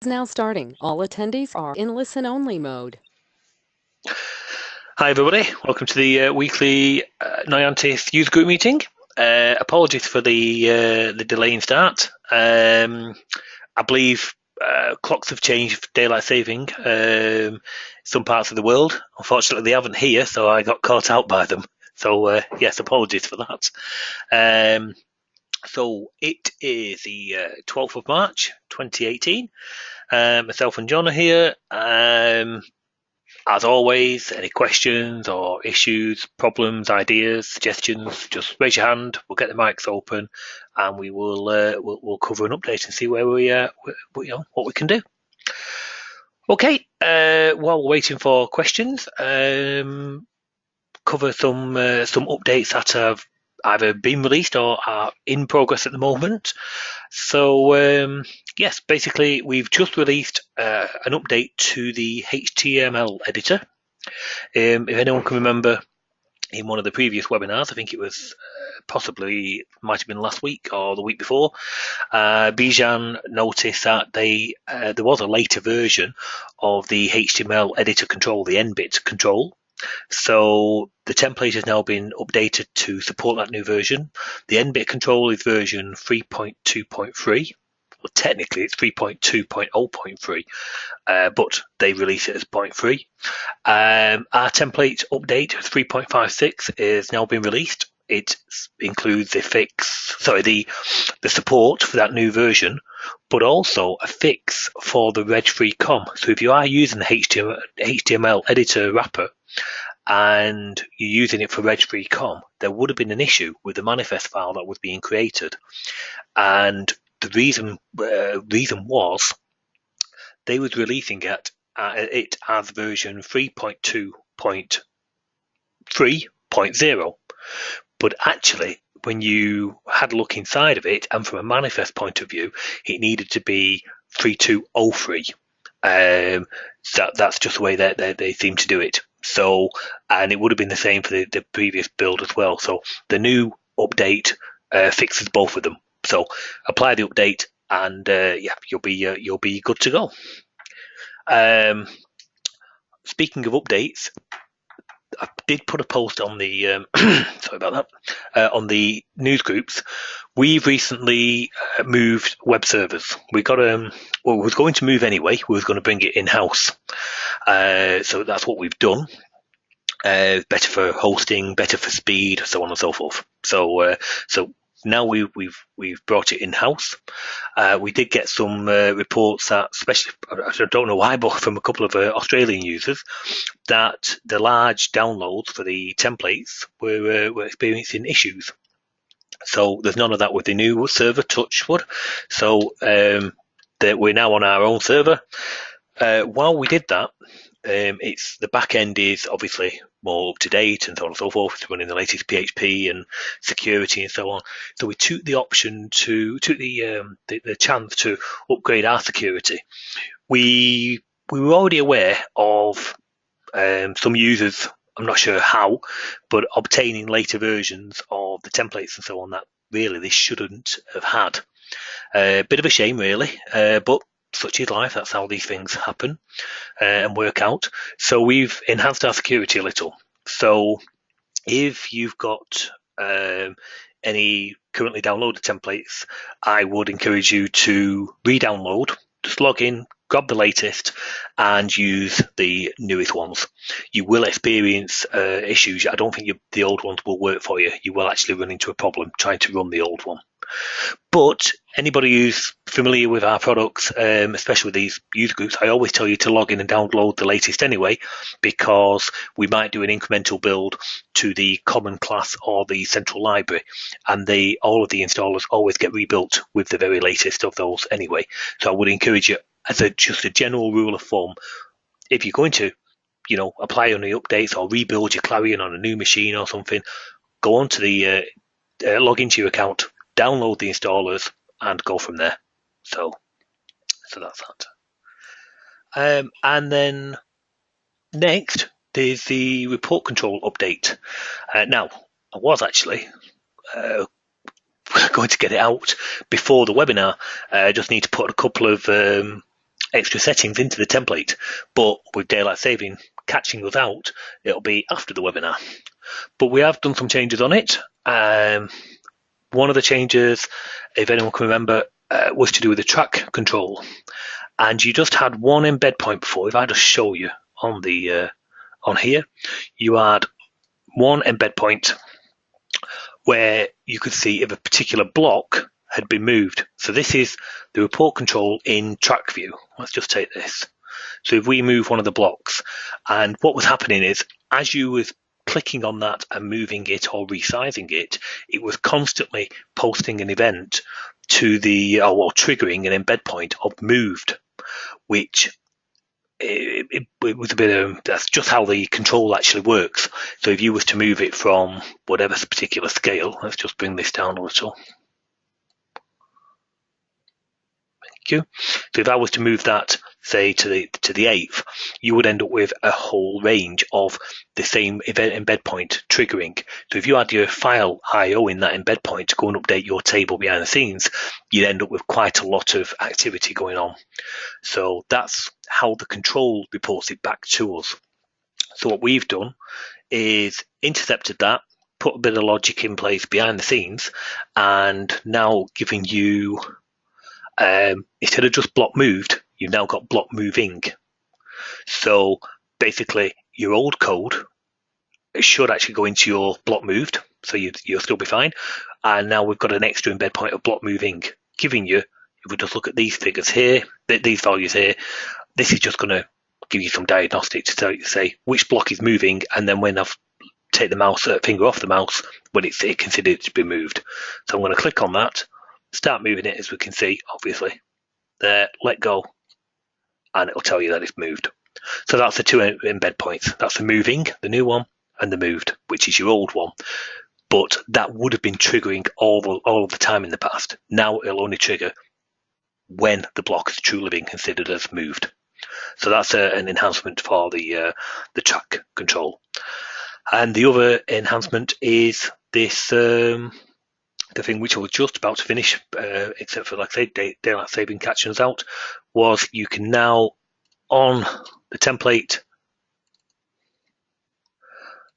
Now starting. All attendees are in listen-only mode. Hi everybody, welcome to the weekly Noyantis Usergroup Meeting. Apologies for the delay in start. I believe clocks have changed for daylight saving some parts of the world. Unfortunately, they haven't here, so I got caught out by them. So yes, apologies for that. So it is the 12th of March 2018. Myself and John are here. As always, any questions or issues, problems, ideas, suggestions, just raise your hand. We'll get the mics open, and we will we'll cover an update and see where what we can do. Okay. While we're waiting for questions, cover some updates that have either been released or are in progress at the moment. So yes, basically we've just released an update to the HTML editor. If anyone can remember, in one of the previous webinars, I think it was might have been last week or the week before, Bijan noticed that there was a later version of the HTML editor control, the NBit control. So the template has now been updated to support that new version. The NBit control is version 3.2.3. Well, technically it's 3.2.0.3, but they release it as 0.3. Our template update 3.56 is now been released. It includes the support for that new version, but also a fix for the reg-free COM. So if you are using the HTML editor wrapper and you're using it for reg-free COM, there would have been an issue with the manifest file that was being created. And the reason was they was releasing it as version 3.2.3.0, but actually when you had a look inside of it, and from a manifest point of view, it needed to be 3.2.03. That's just the way that they seem to do it. So, and it would have been the same for the previous build as well. So the new update fixes both of them. So apply the update, and you'll be good to go. Speaking of updates, I did put a post on the sorry about that, on the news groups. We've recently moved web servers. We was going to move anyway. We was going to bring it in house. So that's what we've done. Better for hosting, better for speed, so on and so forth. So now we've brought it in house. We did get some reports that, especially I don't know why, but from a couple of Australian users, that the large downloads for the templates were experiencing issues. So there's none of that with the new server, Touchwood. So that we're now on our own server. While we did that, it's the back end is obviously more up to date and so on and so forth. It's running the latest PHP and security and so on. So we took the chance to upgrade our security. We were already aware of some users, I'm not sure how, but obtaining later versions of the templates and so on that really they shouldn't have had. A bit of a shame, really, but such is life. That's how these things happen and work out. So we've enhanced our security a little. So if you've got any currently downloaded templates, I would encourage you to re-download. Just log in, grab the latest, and use the newest ones. You will experience issues. I don't think the old ones will work for you. You will actually run into a problem trying to run the old one. But anybody who's familiar with our products, especially with these user groups, I always tell you to log in and download the latest anyway, because we might do an incremental build to the common class or the central library, and all of the installers always get rebuilt with the very latest of those anyway. So I would encourage you, as just a general rule of thumb, if you're going to apply on the updates or rebuild your Clarion on a new machine or something, go on to the log into your account, download the installers, and go from there. So that's that. And then next, there's the report control update. Now, I was actually going to get it out before the webinar. I just need to put a couple of extra settings into the template, but with daylight saving catching us out, it'll be after the webinar. But we have done some changes on it. One of the changes, if anyone can remember, was to do with the track control. And you just had one embed point before. If I just show you on the on here, you had one embed point where you could see if a particular block had been moved. So this is the report control in track view. Let's just take this. So if we move one of the blocks, and what was happening is as you was clicking on that and moving it or resizing it, it was constantly posting an event to the, or triggering an embed point of moved, which it was a bit of, that's just how the control actually works. So if you was to move it from whatever particular scale, let's just bring this down a little. Thank you. So if I was to move that, say to the 8th, you would end up with a whole range of the same event embed point triggering. So if you had your file IO in that embed point to go and update your table behind the scenes, you'd end up with quite a lot of activity going on. So that's how the control reports it back to us. So what we've done is intercepted that, put a bit of logic in place behind the scenes, and now giving you, instead of just block moved, you've now got block moving. So basically your old code should actually go into your block moved, so you'll still be fine. And now we've got an extra embed point of block moving, giving you, if we just look at these figures here, these values here, this is just going to give you some diagnostic to say which block is moving, and then when I've take the mouse finger off the mouse, when it's considered to be moved. So I'm going to click on that, start moving it, as we can see, obviously. There, let go, and it'll tell you that it's moved. So that's the two embed points. That's the moving, the new one, and the moved, which is your old one. But that would have been triggering all of the time in the past. Now it'll only trigger when the block is truly being considered as moved. So that's an enhancement for the track control. And the other enhancement is this, the thing which I was just about to finish, except for, like I say, daylight saving catching us out, was you can now, on the template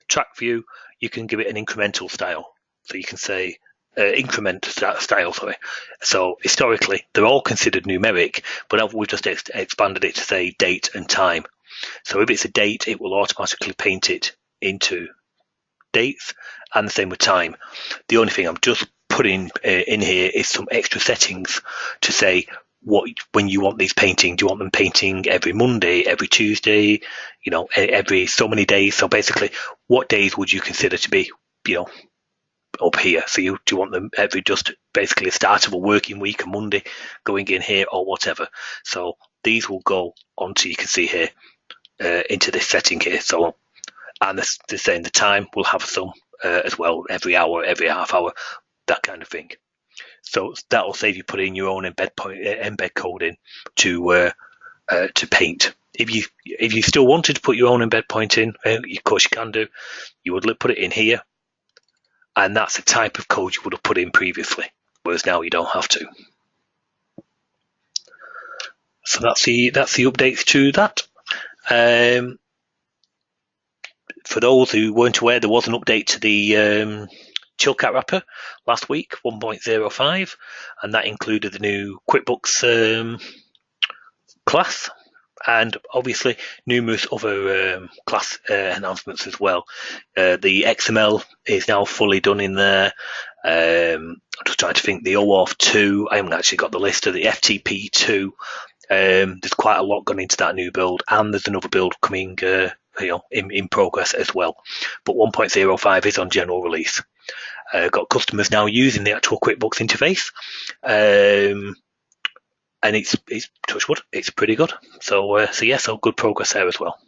track view, you can give it an incremental style. So you can say increment style, sorry. So historically, they're all considered numeric, but we've just expanded it to say date and time. So if it's a date, it will automatically paint it into dates, and the same with time. The only thing I'm just putting in here is some extra settings to say when you want these painting. Do you want them painting every Monday, every Tuesday, every so many days? So basically, what days would you consider to be, up here? So do you want them every, just basically the start of a working week, a Monday, going in here or whatever? So these will go onto, you can see here, into this setting here. So, and the same, the time will have some as well, every hour, every half hour, that kind of thing. So that will save you putting your own embed code in to paint. If you still wanted to put your own embed point in, of course you can do. You would put it in here, and that's the type of code you would have put in previously, whereas now you don't have to. So that's the updates to that. For those who weren't aware, there was an update to the Chilcat wrapper last week, 1.05, and that included the new QuickBooks class, and obviously numerous other class announcements as well. The XML is now fully done in there. I'm just trying to think, the OAuth 2, I haven't actually got the list of the FTP 2. There's quite a lot gone into that new build, and there's another build coming in progress as well. But 1.05 is on general release. Got customers now using the actual QuickBooks interface, and it's touch wood, it's pretty good. So so good progress there as well.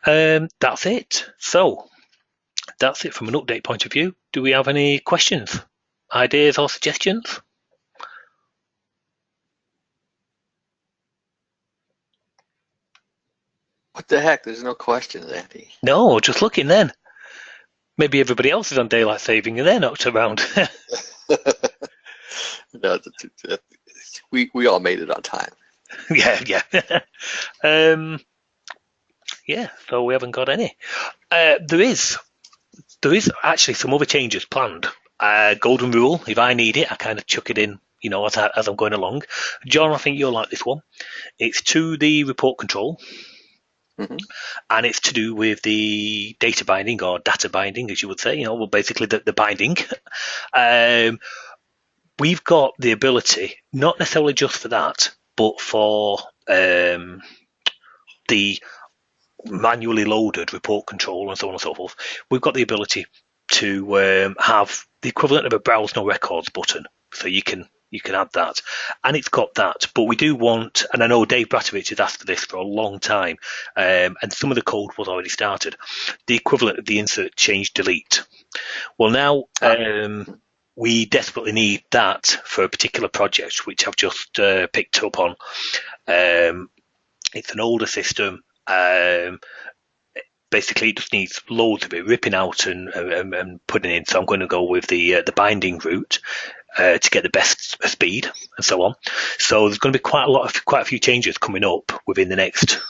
That's it. So that's it from an update point of view. Do we have any questions, ideas, or suggestions? What the heck? There's no questions, Andy. No, just looking then. Maybe everybody else is on daylight saving and they're not around. No, we all made it on time. Yeah. Yeah, so we haven't got any. There is actually some other changes planned. Golden rule: if I need it, I kind of chuck it in, as I'm going along. John, I think you'll like this one. It's to the report control, and it's to do with the data binding or data binding, as you would say. Well, basically the binding. We've got the ability, not necessarily just for that, but for the manually loaded report control and so on and so forth. We've got the ability to have the equivalent of a browse no records button, so you can add that, and it's got that. But we do want, and I know Dave Bratovich has asked for this for a long time, and some of the code was already started, the equivalent of the insert change delete. Well, now we desperately need that for a particular project which I've just picked up on. It's an older system. Basically, it just needs loads of it ripping out and putting in. So I'm going to go with the binding route to get the best speed and so on. So there's going to be quite a few changes coming up within the next,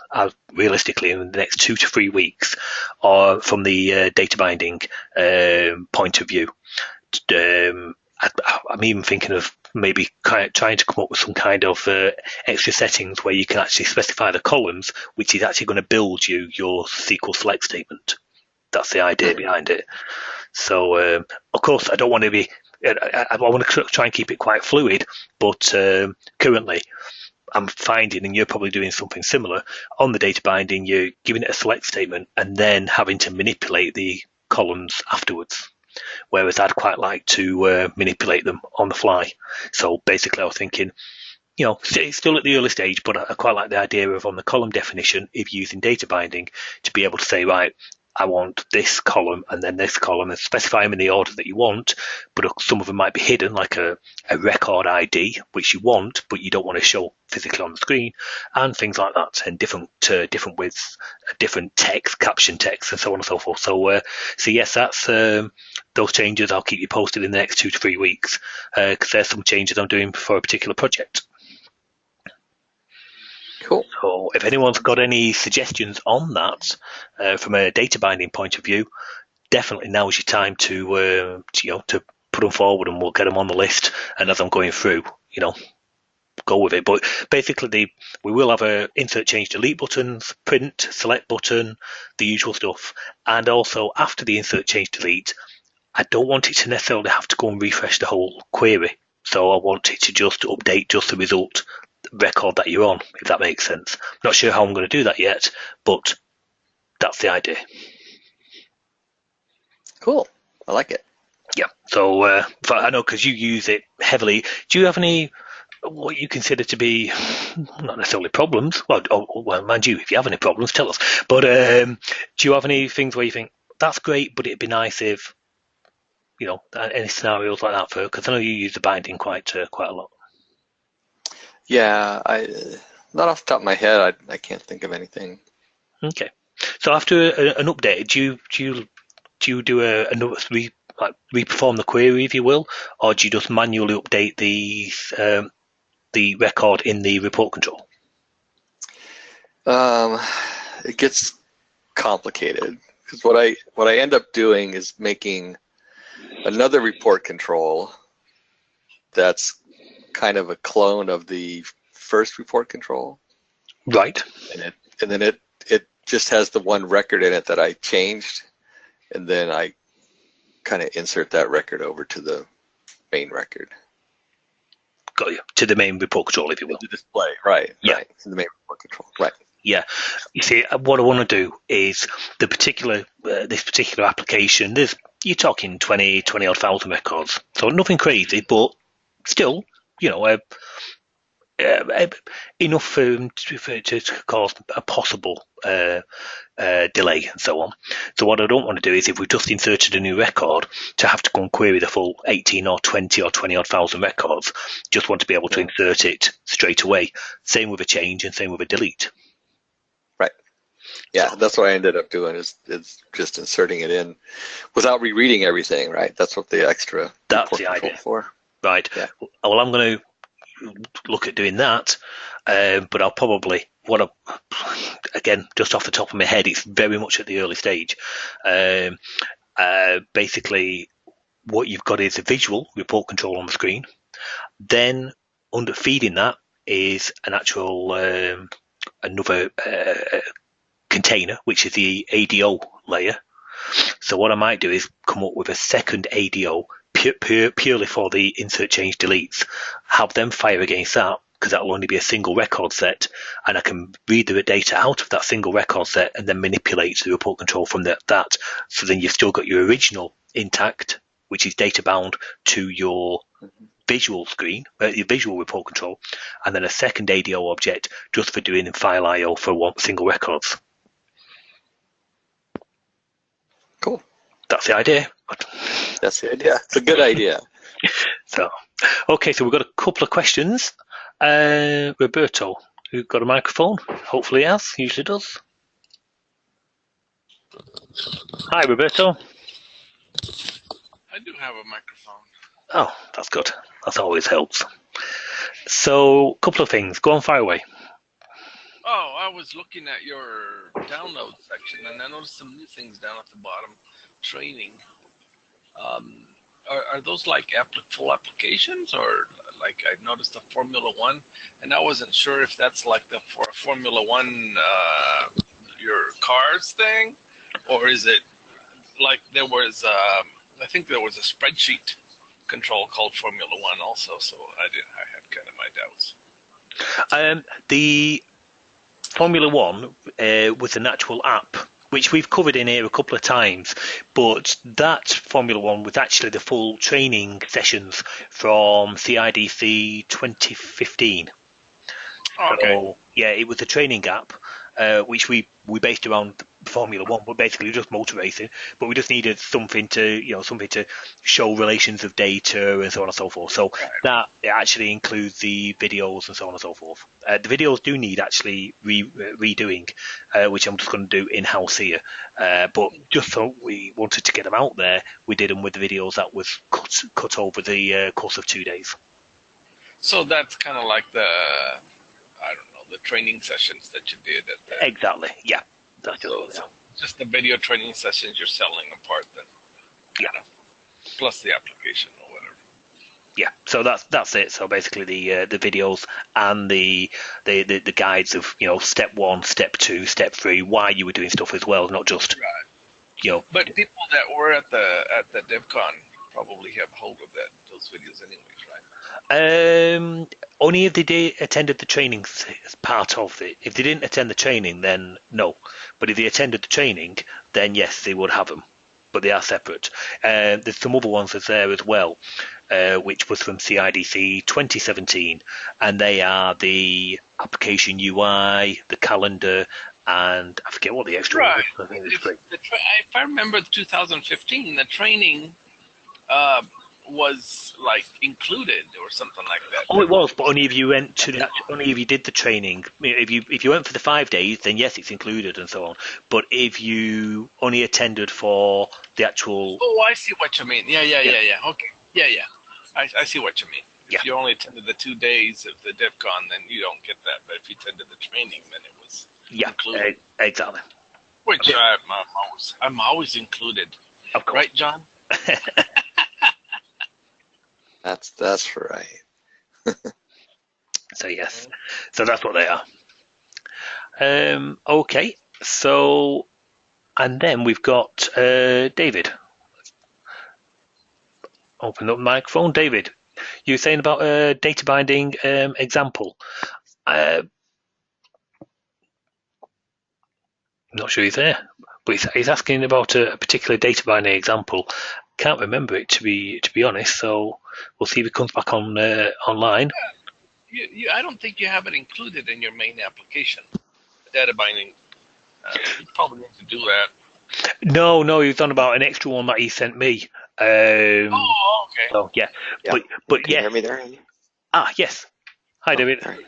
realistically, in the next 2 to 3 weeks, or from the data binding point of view. I'm even thinking of maybe trying to come up with some kind of extra settings where you can actually specify the columns, which is actually going to build you your SQL select statement. That's the idea behind it. So, of course, I don't want to be. I want to try and keep it quite fluid, but currently I'm finding, and you're probably doing something similar, on the data binding, you're giving it a select statement and then having to manipulate the columns afterwards. Whereas I'd quite like to manipulate them on the fly. So basically I was thinking, it's still at the early stage, but I quite like the idea of, on the column definition, if using data binding, to be able to say, right, I want this column and then this column, and specify them in the order that you want, but some of them might be hidden, like a record ID, which you want, but you don't want to show physically on the screen, and things like that, and different widths, different text, caption text, and so on and so forth. So yes, that's those changes. I'll keep you posted in the next 2 to 3 weeks, because there's some changes I'm doing for a particular project. Cool. So if anyone's got any suggestions on that from a data binding point of view, definitely now is your time to put them forward, and we'll get them on the list. And as I'm going through, go with it. But basically, we will have a insert change delete buttons, print, select button, the usual stuff. And also after the insert change delete, I don't want it to necessarily have to go and refresh the whole query. So I want it to just update just the result record that you're on, if that makes sense. Not sure how I'm going to do that yet, but that's the idea. Cool. I like it. Yeah. So I know, because you use it heavily, do you have any what you consider to be not necessarily problems? Well, mind you, if you have any problems, tell us. But do you have any things where you think that's great, but it'd be nice if, any scenarios like that? Because I know you use the binding quite a lot. Yeah, not off the top of my head, I can't think of anything. Okay. So after an update, do you do another reperform the query, if you will, or do you just manually update the record in the report control? It gets complicated, because what I end up doing is making another report control that's kind of a clone of the first report control. Right. And then it just has the one record in it that I changed, and then I kind of insert that record over to the main record. Got you. To the main report control, if you will. The display, right. Yeah. Right. To the main report control, right. Yeah. You see, what I want to do is this particular application, you're talking 20 odd thousand records. So nothing crazy, but still, enough to cause a possible delay and so on. So what I don't want to do is, if we've just inserted a new record, to have to go and query the full 18 or 20 or 20 odd thousand records. Just want to be able to insert it straight away. Same with a change and same with a delete. Right. Yeah, so that's what I ended up doing, is just inserting it in without rereading everything, right? That's what the extra That's the idea for. Right. Yeah. Well, I'm going to look at doing that. But I'll probably, again, just off the top of my head, it's very much at the early stage. Basically, what you've got is a visual report control on the screen. Then under feeding that is an actual another container, which is the ADO layer. So what I might do is come up with a second ADO purely for the insert change deletes, have them fire against that, because that will only be a single record set, and I can read the data out of that single record set and then manipulate the report control from that. So then you've still got your original intact, which is data bound to your visual screen, your visual report control, and then a second ADO object just for doing file IO for one single records. Cool. That's the idea. That's the idea. It's a good idea. So, okay, so we've got a couple of questions. Roberto, who's got a microphone? Hopefully he has. Usually does. Hi, Roberto. I do have a microphone. Oh, that's good. That always helps. So, a couple of things. Go on, fire away. Oh, I was looking at your download section, and I noticed some new things down at the bottom. Training. Are those like full applications, or like I noticed a Formula One, and I wasn't sure if that's like the for Formula One your cars thing, or is it like there was I think there was a spreadsheet control called Formula One also, so I had kind of my doubts. The Formula One was an actual app, which we've covered in here a couple of times, but that Formula One was actually the full training sessions from CIDC 2015. Okay. So, yeah, it was a training app, which we based around Formula One, but basically just motor racing. But we just needed something to show relations of data and so on and so forth. So that it actually includes the videos and so on and so forth. The videos do need actually redoing, which I'm just going to do in-house here. But just so we wanted to get them out there, we did them with the videos that was cut over the course of 2 days. So that's kind of like the training sessions that you did at the... Exactly, yeah. That's just the video training sessions you're selling apart then. Yeah. Plus the application or whatever. Yeah, so that's it. So basically the videos and the guides of step 1, step 2, step 3, why you were doing stuff as well, not just But people that were at the DevCon probably have hold of those videos anyways, right? Only if they attended the training as part of it. If they didn't attend the training, then no. But if they attended the training, then yes, they would have them. But they are separate. There's some other ones that's there as well, which was from CIDC 2017, and they are the application UI, the calendar, and I forget what the extra one was. I think if I remember 2015, the training was like included or something like that. Oh, it was, but only if you went to only if you did the training. If you went for the 5 days, then yes, it's included and so on. But if you only attended for the actual... Oh, I see what you mean. Yeah. Okay. Yeah. I see what you mean. If you only attended the 2 days of the DevCon, then you don't get that. But if you attended the training, then it was included. Exactly. Which I'm always included. Of course. Right, John? That's right. So yes, so that's what they are. Okay, so and then we've got David. Open up the microphone, David. You were saying about a data binding example. I'm not sure he's there, but he's asking about a particular data binding example. Can't remember it to be honest, so we'll see if it comes back on online. I don't think you have it included in your main application, data binding. You probably need to do that. No, he's on about an extra one that he sent me. Okay. So yeah. But Can you hear me there? Yes. Hi, David. Right.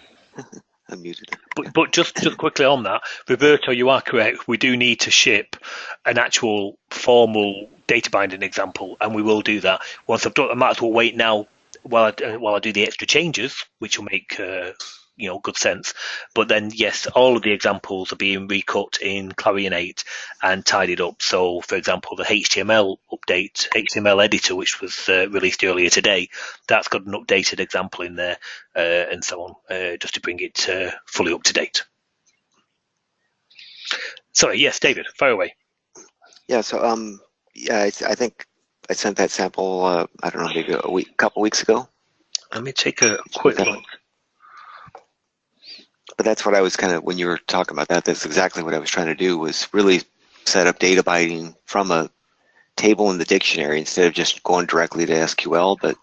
I'm muted. But just quickly on that, Roberto, you are correct. We do need to ship an actual formal data binding example, and we will do that once I've done. I might as well wait now while I do the extra changes, which will make good sense. But then, yes, all of the examples are being recut in Clarion 8 and tidied up. So, for example, the HTML update, HTML editor, which was released earlier today, that's got an updated example in there, and so on, just to bring it fully up to date. Sorry, yes, David, fire away. Yeah. So yeah, I think I sent that sample. I don't know, maybe a couple weeks ago. Let me take a quick look. But that's what I was kind of, when you were talking about that, that's exactly what I was trying to do, was really set up data binding from a table in the dictionary instead of just going directly to SQL, but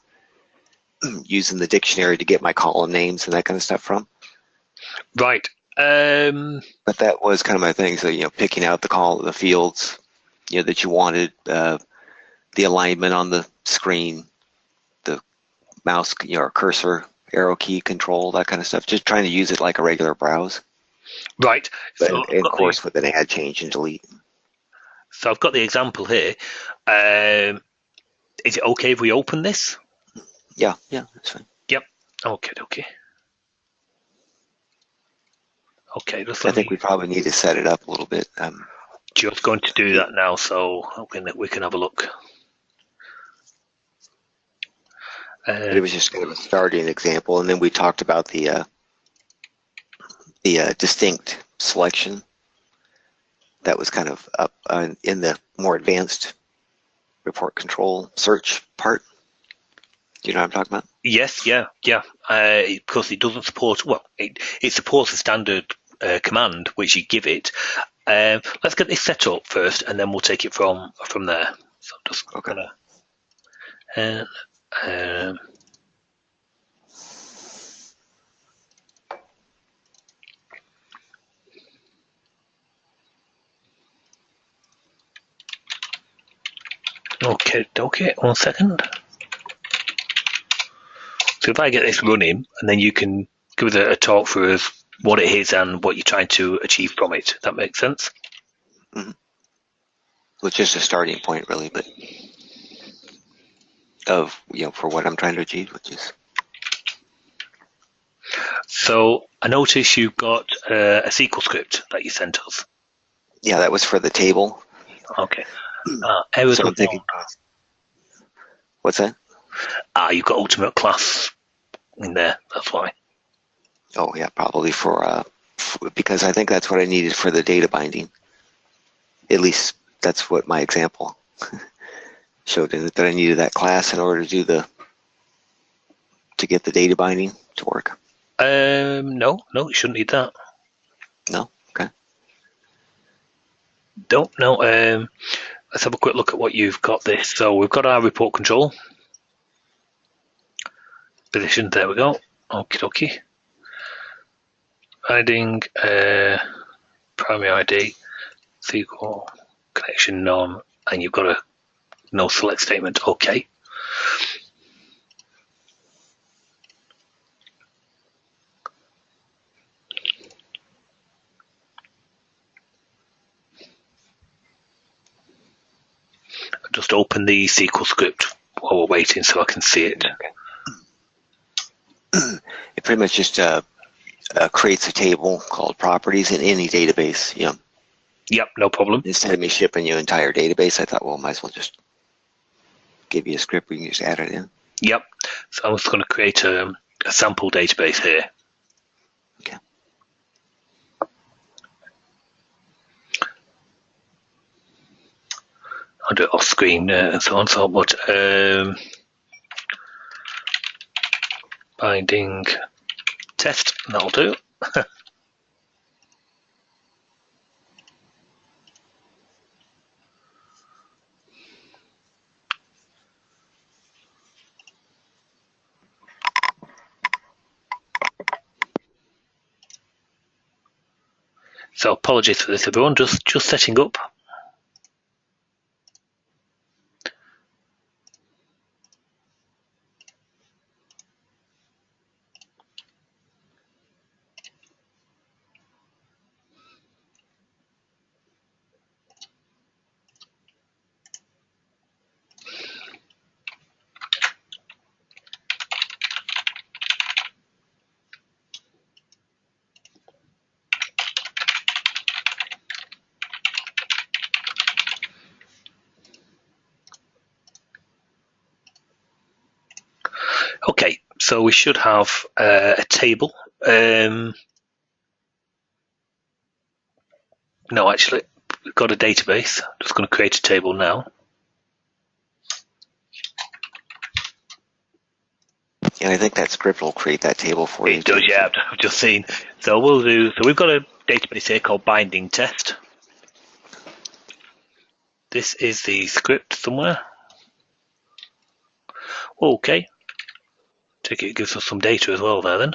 using the dictionary to get my column names and that kind of stuff from. Right. But that was kind of my thing. So, picking out the fields, that you wanted, the alignment on the screen, the mouse, or cursor, arrow key control, that kind of stuff. Just trying to use it like a regular browse. Right. But of course, with an add, change, and delete. So I've got the example here. Is it okay if we open this? Yeah, that's fine. Yep. Okay. Okay. I think we probably need to set it up a little bit. Just going to do that now, so we can have a look. It was just kind of a starting example, and then we talked about the distinct selection. That was kind of up in the more advanced report control search part. Do you know what I'm talking about? Yes, yeah. Because it doesn't support. Well, it supports a standard command which you give it. Let's get this set up first, and then we'll take it from there. So I'm just gonna. Okay, 1 second. So if I get this running, and then you can give us a talk through us what it is and what you're trying to achieve from it. That makes sense? Mm-hmm. Well, it's just a starting point, really, but for what I'm trying to achieve, which is. So I notice you've got a SQL script that you sent us. Yeah, that was for the table. Okay. Errors so I'm thinking, what's that? You've got ultimate class in there. That's why. Oh yeah, probably because I think that's what I needed for the data binding. At least that's what my example showed, that I needed that class in order to get the data binding to work. No, you shouldn't need that. No? Okay. Don't know. Let's have a quick look at what you've got this. So we've got our report control position. There we go. Okie dokie. Adding primary ID, SQL connection none, and you've got a no select statement. Okay. Just open the SQL script while we're waiting so I can see it. Okay. It pretty much just creates a table called properties in any database. Yep, no problem. Instead of me shipping you an entire database, I thought, well, might as well just give you a script where you can just add it in. Yep. So I'm just going to create a sample database here. Okay. I'll do it off screen and so on. So, but binding test, that'll do. So apologies for this, everyone. Just setting up. So we should have a table. No, actually, we've got a database. I'm just going to create a table now. And I think that script will create that table for you. It does, yeah. I've just seen. So we'll do. So we've got a database here called binding test. This is the script somewhere. Okay. Take it gives us some data as well there then.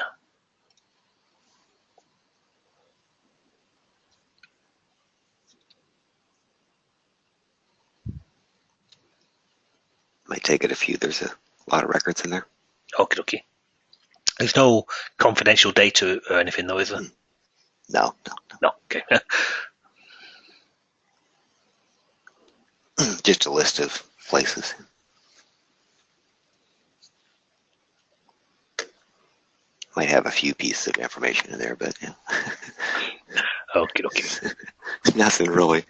Might take it a few. There's a lot of records in there. Okie dokie. There's no confidential data or anything though, is there? No. No, okay. Just a list of places. Might have a few pieces of information in there, but yeah. Okie dokie. Nothing really.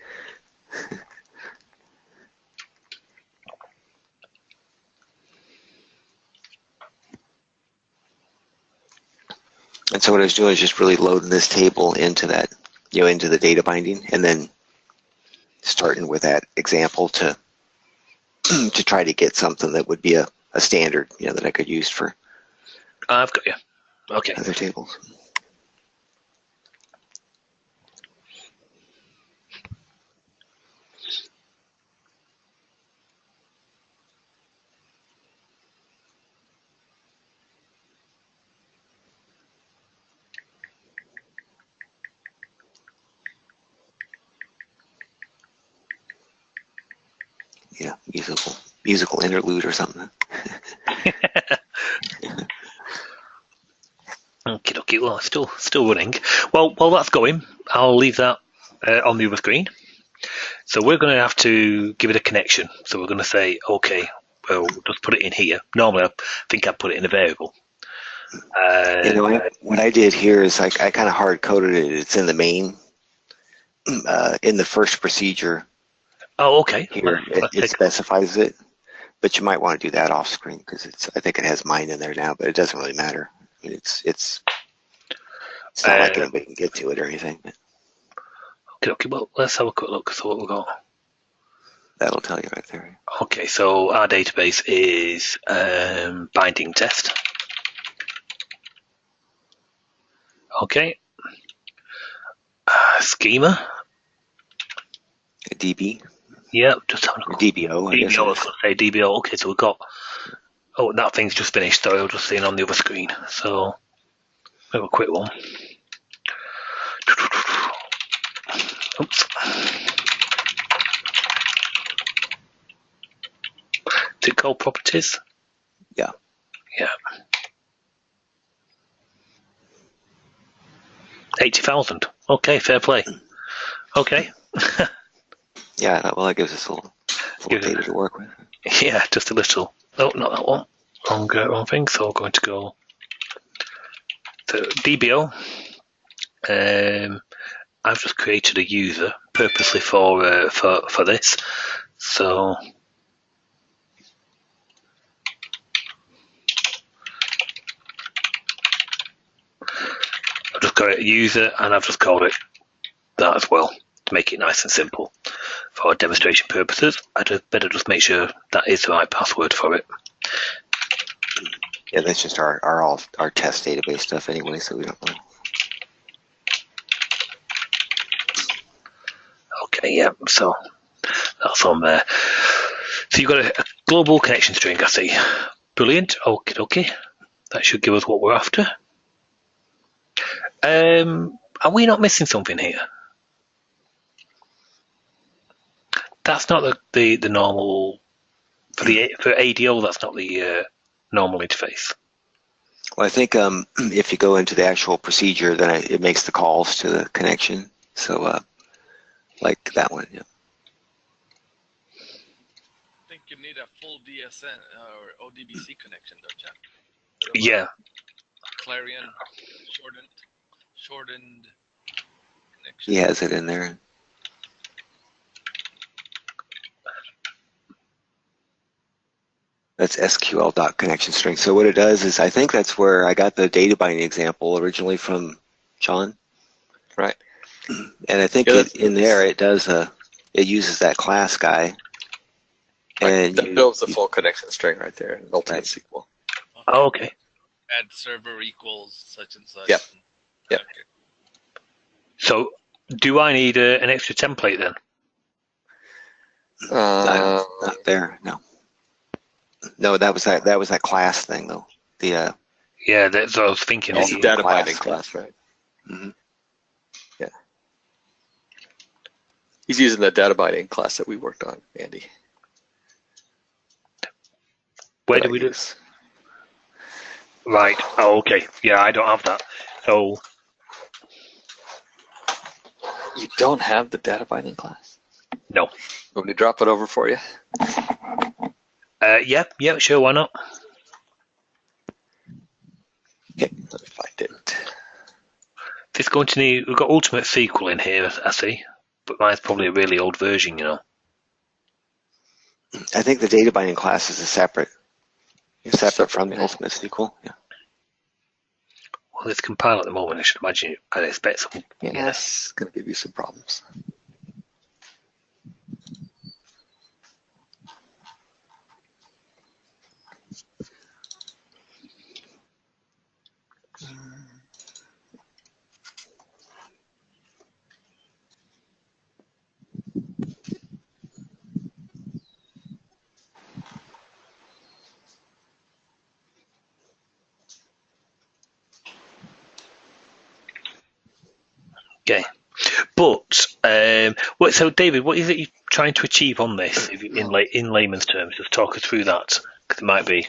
And so what I was doing is just really loading this table into that, into the data binding, and then starting with that example to to try to get something that would be a standard, that I could use for I've got you. Okay. other tables. Musical interlude or something. Okie dokie. Well, still running. Well, while that's going, I'll leave that on the other screen. So we're going to have to give it a connection. So we're going to say, okay, well, we'll just put it in here. Normally, I think I'd put it in a variable. What I did here is I kind of hard coded it. It's in the main, in the first procedure. Oh, okay. Here it specifies it, but you might want to do that off screen because I think it has mine in there now, but it doesn't really matter. I mean, it's not like anybody can get to it or anything. Okay. Well, let's have a quick look. So what we've got. That'll tell you right there. Okay, so our database is binding test. Okay. Schema. DB. Yeah, just having a DBO. I guess I was going to say DBO. Okay, so we've got. Oh, that thing's just finished. So I'll just see it on the other screen. So we have a quick one. Oops. Is it called properties? Yeah. Yeah. 80,000. Okay, fair play. Okay. Yeah, well, that gives us a little data to work with. Yeah, just a little. Oh, not that one. Wrong thing. So we're going to go to DBO. I've just created a user purposely for this. So I've just got a user and I've just called it that as well to make it nice and simple for demonstration purposes. I'd better just make sure that is the right password for it. Yeah, that's just our test database stuff anyway, so we don't know. Okay, yeah, so that's on there. So you've got a global connection string, I see. Brilliant. Okay. That should give us what we're after. Are we not missing something here? That's not the normal for ADO. That's not the normal interface. Well, I think if you go into the actual procedure, then it makes the calls to the connection. So, like that one, yeah. I think you need a full DSN or ODBC connection, don't you? Yeah. Clarion shortened connection. He has it in there. That's SQL.ConnectionString. So what it does is, I think that's where I got the data binding example originally from Sean. Right. And I think in there it does it uses that class guy. And that builds the full connection string right there in Ultimate SQL. Oh, okay. Add server equals such and such. Yep. Yep. Okay. So do I need an extra template then? not there, no. No, that was that class thing though. The Yeah, that's what I was thinking. It's the data binding class, right? Mm-hmm. Yeah. He's using the data binding class that we worked on, Andy. Where do we do this? Right. Oh, okay. Yeah, I don't have that. So You don't have the data binding class? no. Want me to drop it over for you? Yeah, sure. Why not? Okay, let me find it. It's going to need. We've got Ultimate SQL in here, I see, but mine's probably a really old version, you know. I think the data binding class is separate from the Ultimate SQL. Yeah. Well, it's compiled at the moment. I should imagine I'd expect some. Yeah, it's going to give you some problems. Okay. But so David, what is it you're trying to achieve on this? If you, in layman's terms, just talk us through that, because it might be.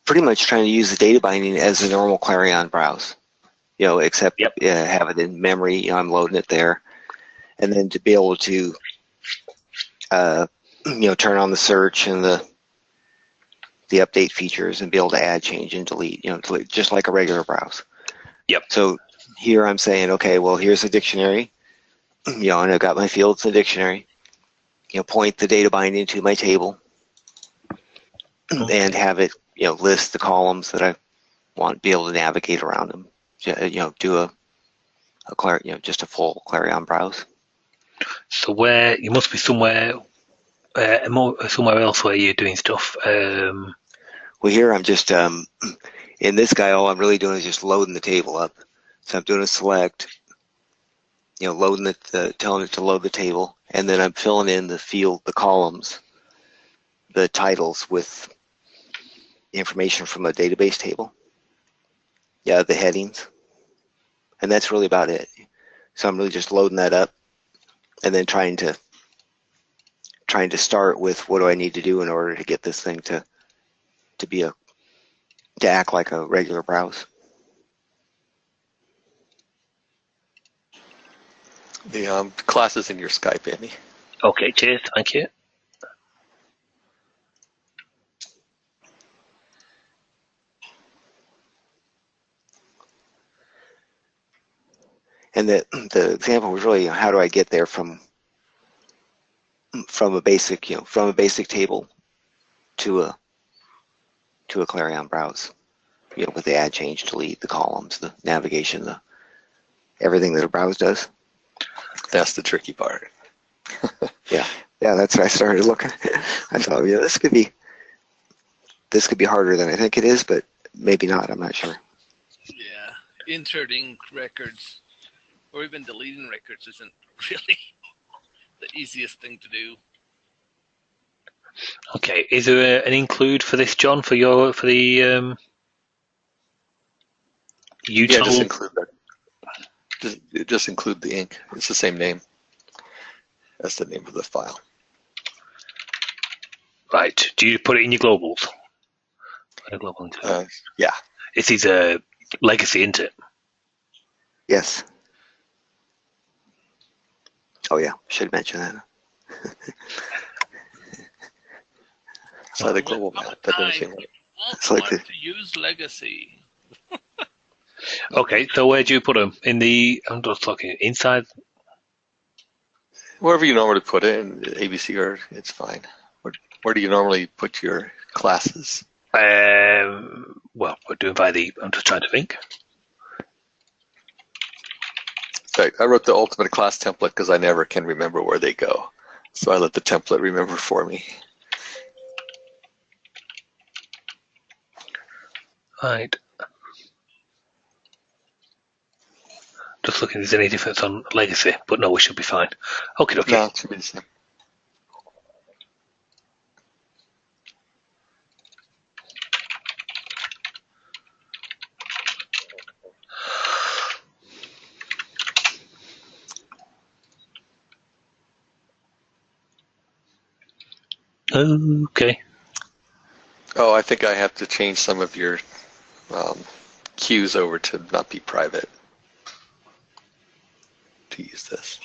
Pretty much trying to use the data binding as a normal Clarion browse, except have it in memory. I'm loading it there, and then to be able to, turn on the search and the update features and be able to add, change, and delete. Just like a regular browse. Yep. So here I'm saying, okay, well, here's a dictionary, and I've got my fields in the dictionary. Point the data binding to my table, and have it, list the columns that I want to be able to navigate around them. Do just a full Clarion browse. So where you must be somewhere else where you're doing stuff. Well, here I'm just in this guy. All I'm really doing is just loading the table up. So I'm doing a select, loading telling it to load the table, and then I'm filling in the columns, the titles with information from a database table. Yeah, the headings, and that's really about it. So I'm really just loading that up, and then trying to start with what do I need to do in order to get this thing to act like a regular browse. The class is in your Skype, Andy. Okay, cheers, thank you. And the example was really, how do I get there from a basic table to a Clarion browse, with the add, change, delete, the columns, the navigation, everything that a browse does. That's the tricky part. Yeah, that's what I started looking. I thought, this could be harder than I think it is, but maybe not. I'm not sure. Yeah, inserting records or even deleting records isn't really the easiest thing to do. Okay, is there an include for this, John, for the util? Yeah, just include that. Just include the ink. It's the same name. That's the name of the file. Right. Do you put it in your globals? Yeah. This is a legacy, isn't it? Yes. Oh yeah, should mention that. So the global map. That doesn't seem right. It's like to use legacy. Okay, so where do you put them? I'm just looking inside. Wherever you normally put it, in ABC or it's fine. Where do you normally put your classes? Well, we're doing by the. I'm just trying to think. Sorry, I wrote the ultimate class template because I never can remember where they go. So I let the template remember for me. Right. Just looking if there's any difference on legacy, but no, we should be fine. Okay. No, it should be the same. Okay. Oh, I think I have to change some of your queues over to not be private to use this.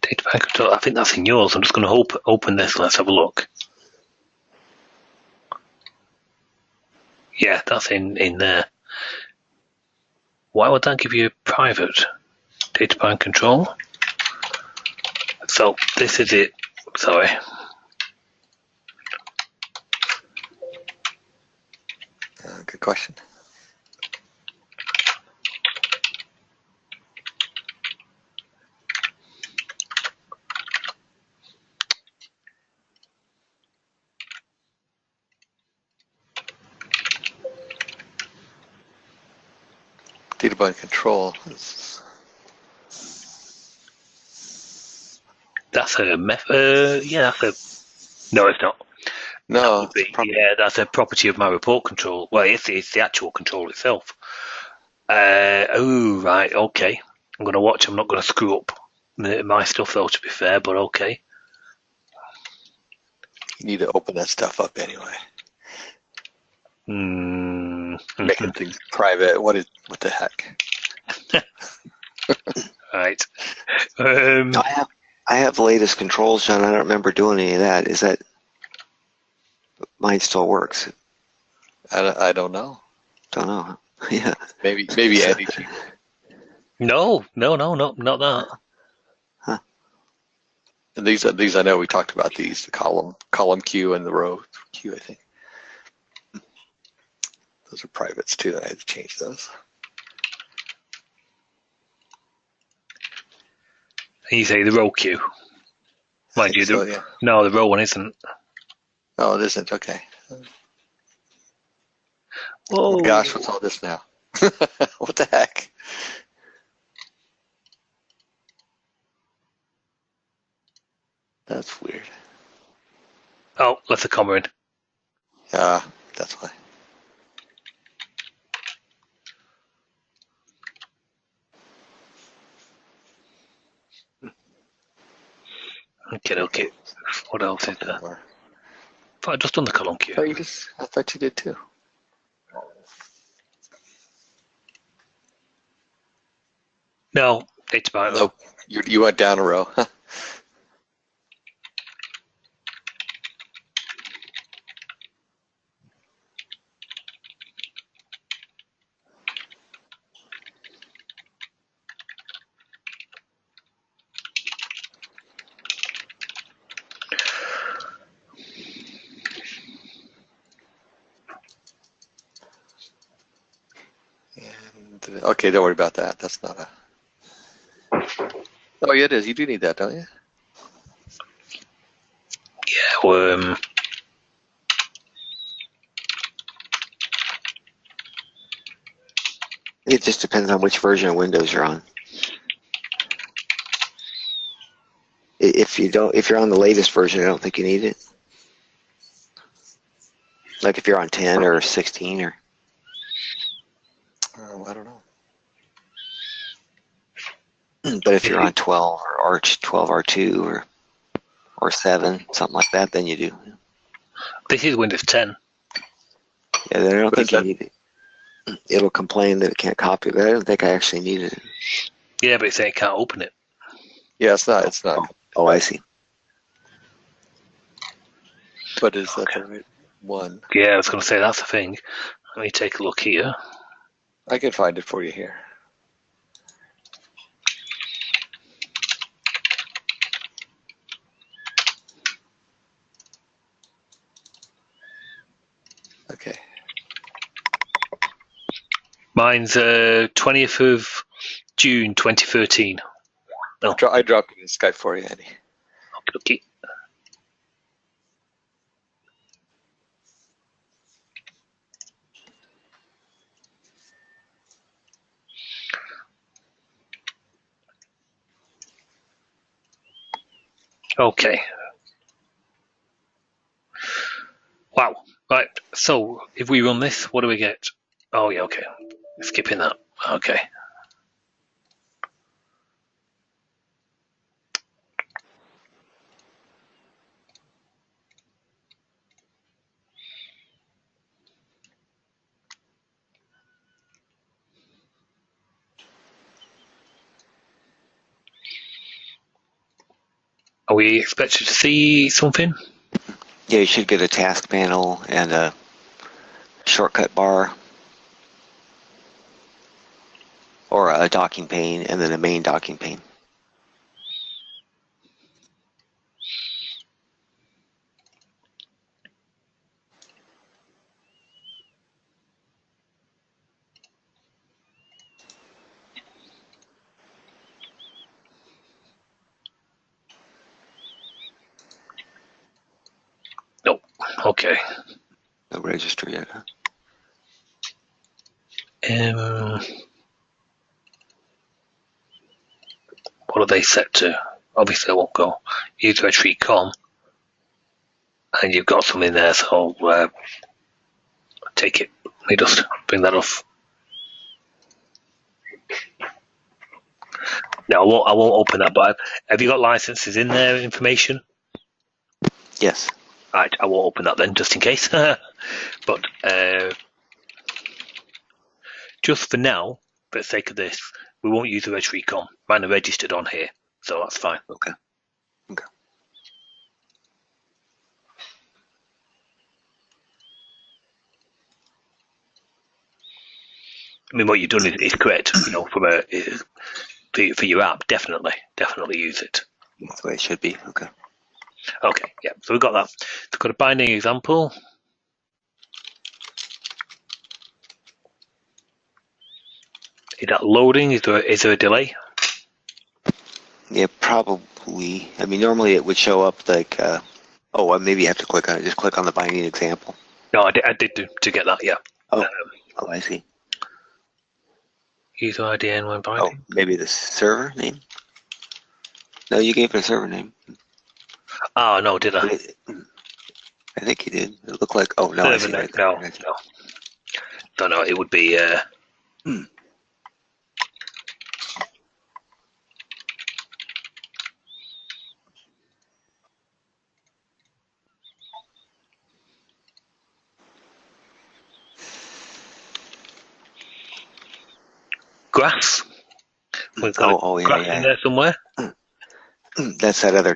Data pack control. I think that's in yours. I'm just going to open this. Let's have a look. Yeah, that's in there. Why would that give you private data plan control? So this is it. Sorry. Good question. Data plan control. That's a method. Yeah, that's a. No, it's not. No, Yeah, that's a property of my report control. Well, it's the actual control itself. Oh, right, okay. I'm going to watch. I'm not going to screw up my stuff, though, to be fair, but okay. you need to open that stuff up anyway. Making things private. What the heck? Right. I have the latest controls, John. I don't remember doing any of that. Is that mine still works? I don't know. Don't know. Yeah. Maybe Andy. No, not that. Huh. And these I know we talked about these, the column queue and the row queue, I think. Those are privates too. I had to change those. And you say the row queue. Mind you, So, yeah. No, the row one isn't. Oh, it isn't. Okay. Oh my gosh, what's all this now? What the heck? That's weird. Oh, left the comma in. That's why. Okay. What else is there? More. I've just done the column queue. I thought you did too. No, it's about. Nope. You went down a row. Okay, don't worry about that. That's not a. Oh, yeah, it is. You do need that, don't you? Yeah, well, It just depends on which version of Windows you're on. If you're on the latest version, I don't think you need it. Like if you're on 10 or 16 or. I don't know. But if you're on 12 or 12 R2 or 7, something like that, then you do. this is Windows 10. Yeah, then I don't think you that? need it. It'll complain that it can't copy, but I don't think I actually need it. Yeah, but it's saying it can't open it. Yeah, it's not. It's not. Oh, I see. But is that the right one? Yeah, I was going to say that's the thing. Let me take a look here. I can find it for you here. Okay. Mine's 20th of June 2013. Oh, I dropped it in Skype for you, Andy. okay. Okay. Wow. Right. So if we run this, what do we get? Oh yeah. Okay. Skipping that. Okay. Are we expected to see something? Yeah, you should get a task panel and a shortcut bar, or a docking pane, and then a main docking pane. No. Okay. No register yet. Huh? What are they set to? Obviously, I won't go. User entry com, and you've got some in there, so take it. Let me just bring that off. No, I won't open that. But have you got licenses in there? Information? Yes. Right, I won't open that then, just in case. But just for now, for the sake of this, we won't use the registry com. Mine are registered on here, so that's fine. Okay. Okay. I mean, what you've done is correct. You know, from for your app, definitely use it. That's the way it should be. Okay. Okay, yeah. So we've got that. We've got a binding example. Is that loading? Is there a delay? Yeah, probably. I mean, normally it would show up like, oh, maybe you have to click on it. Just click on the binding example. No, I did to get that. Yeah. Oh, I see. User ID and when Oh, binding. maybe the server name. No, you gave it a server name. Oh no, did I? I think you did. It looked like. Oh no, I see right there. No. Don't know. It would be. Grass. We've got grass in there somewhere. That's that other.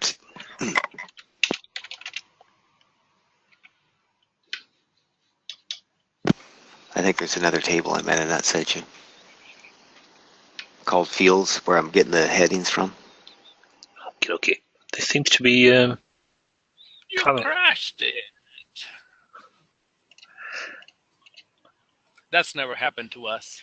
I think there's another table I'm at in that section called fields, where I'm getting the headings from. Okay. This seems to be. You crashed it. That's never happened to us.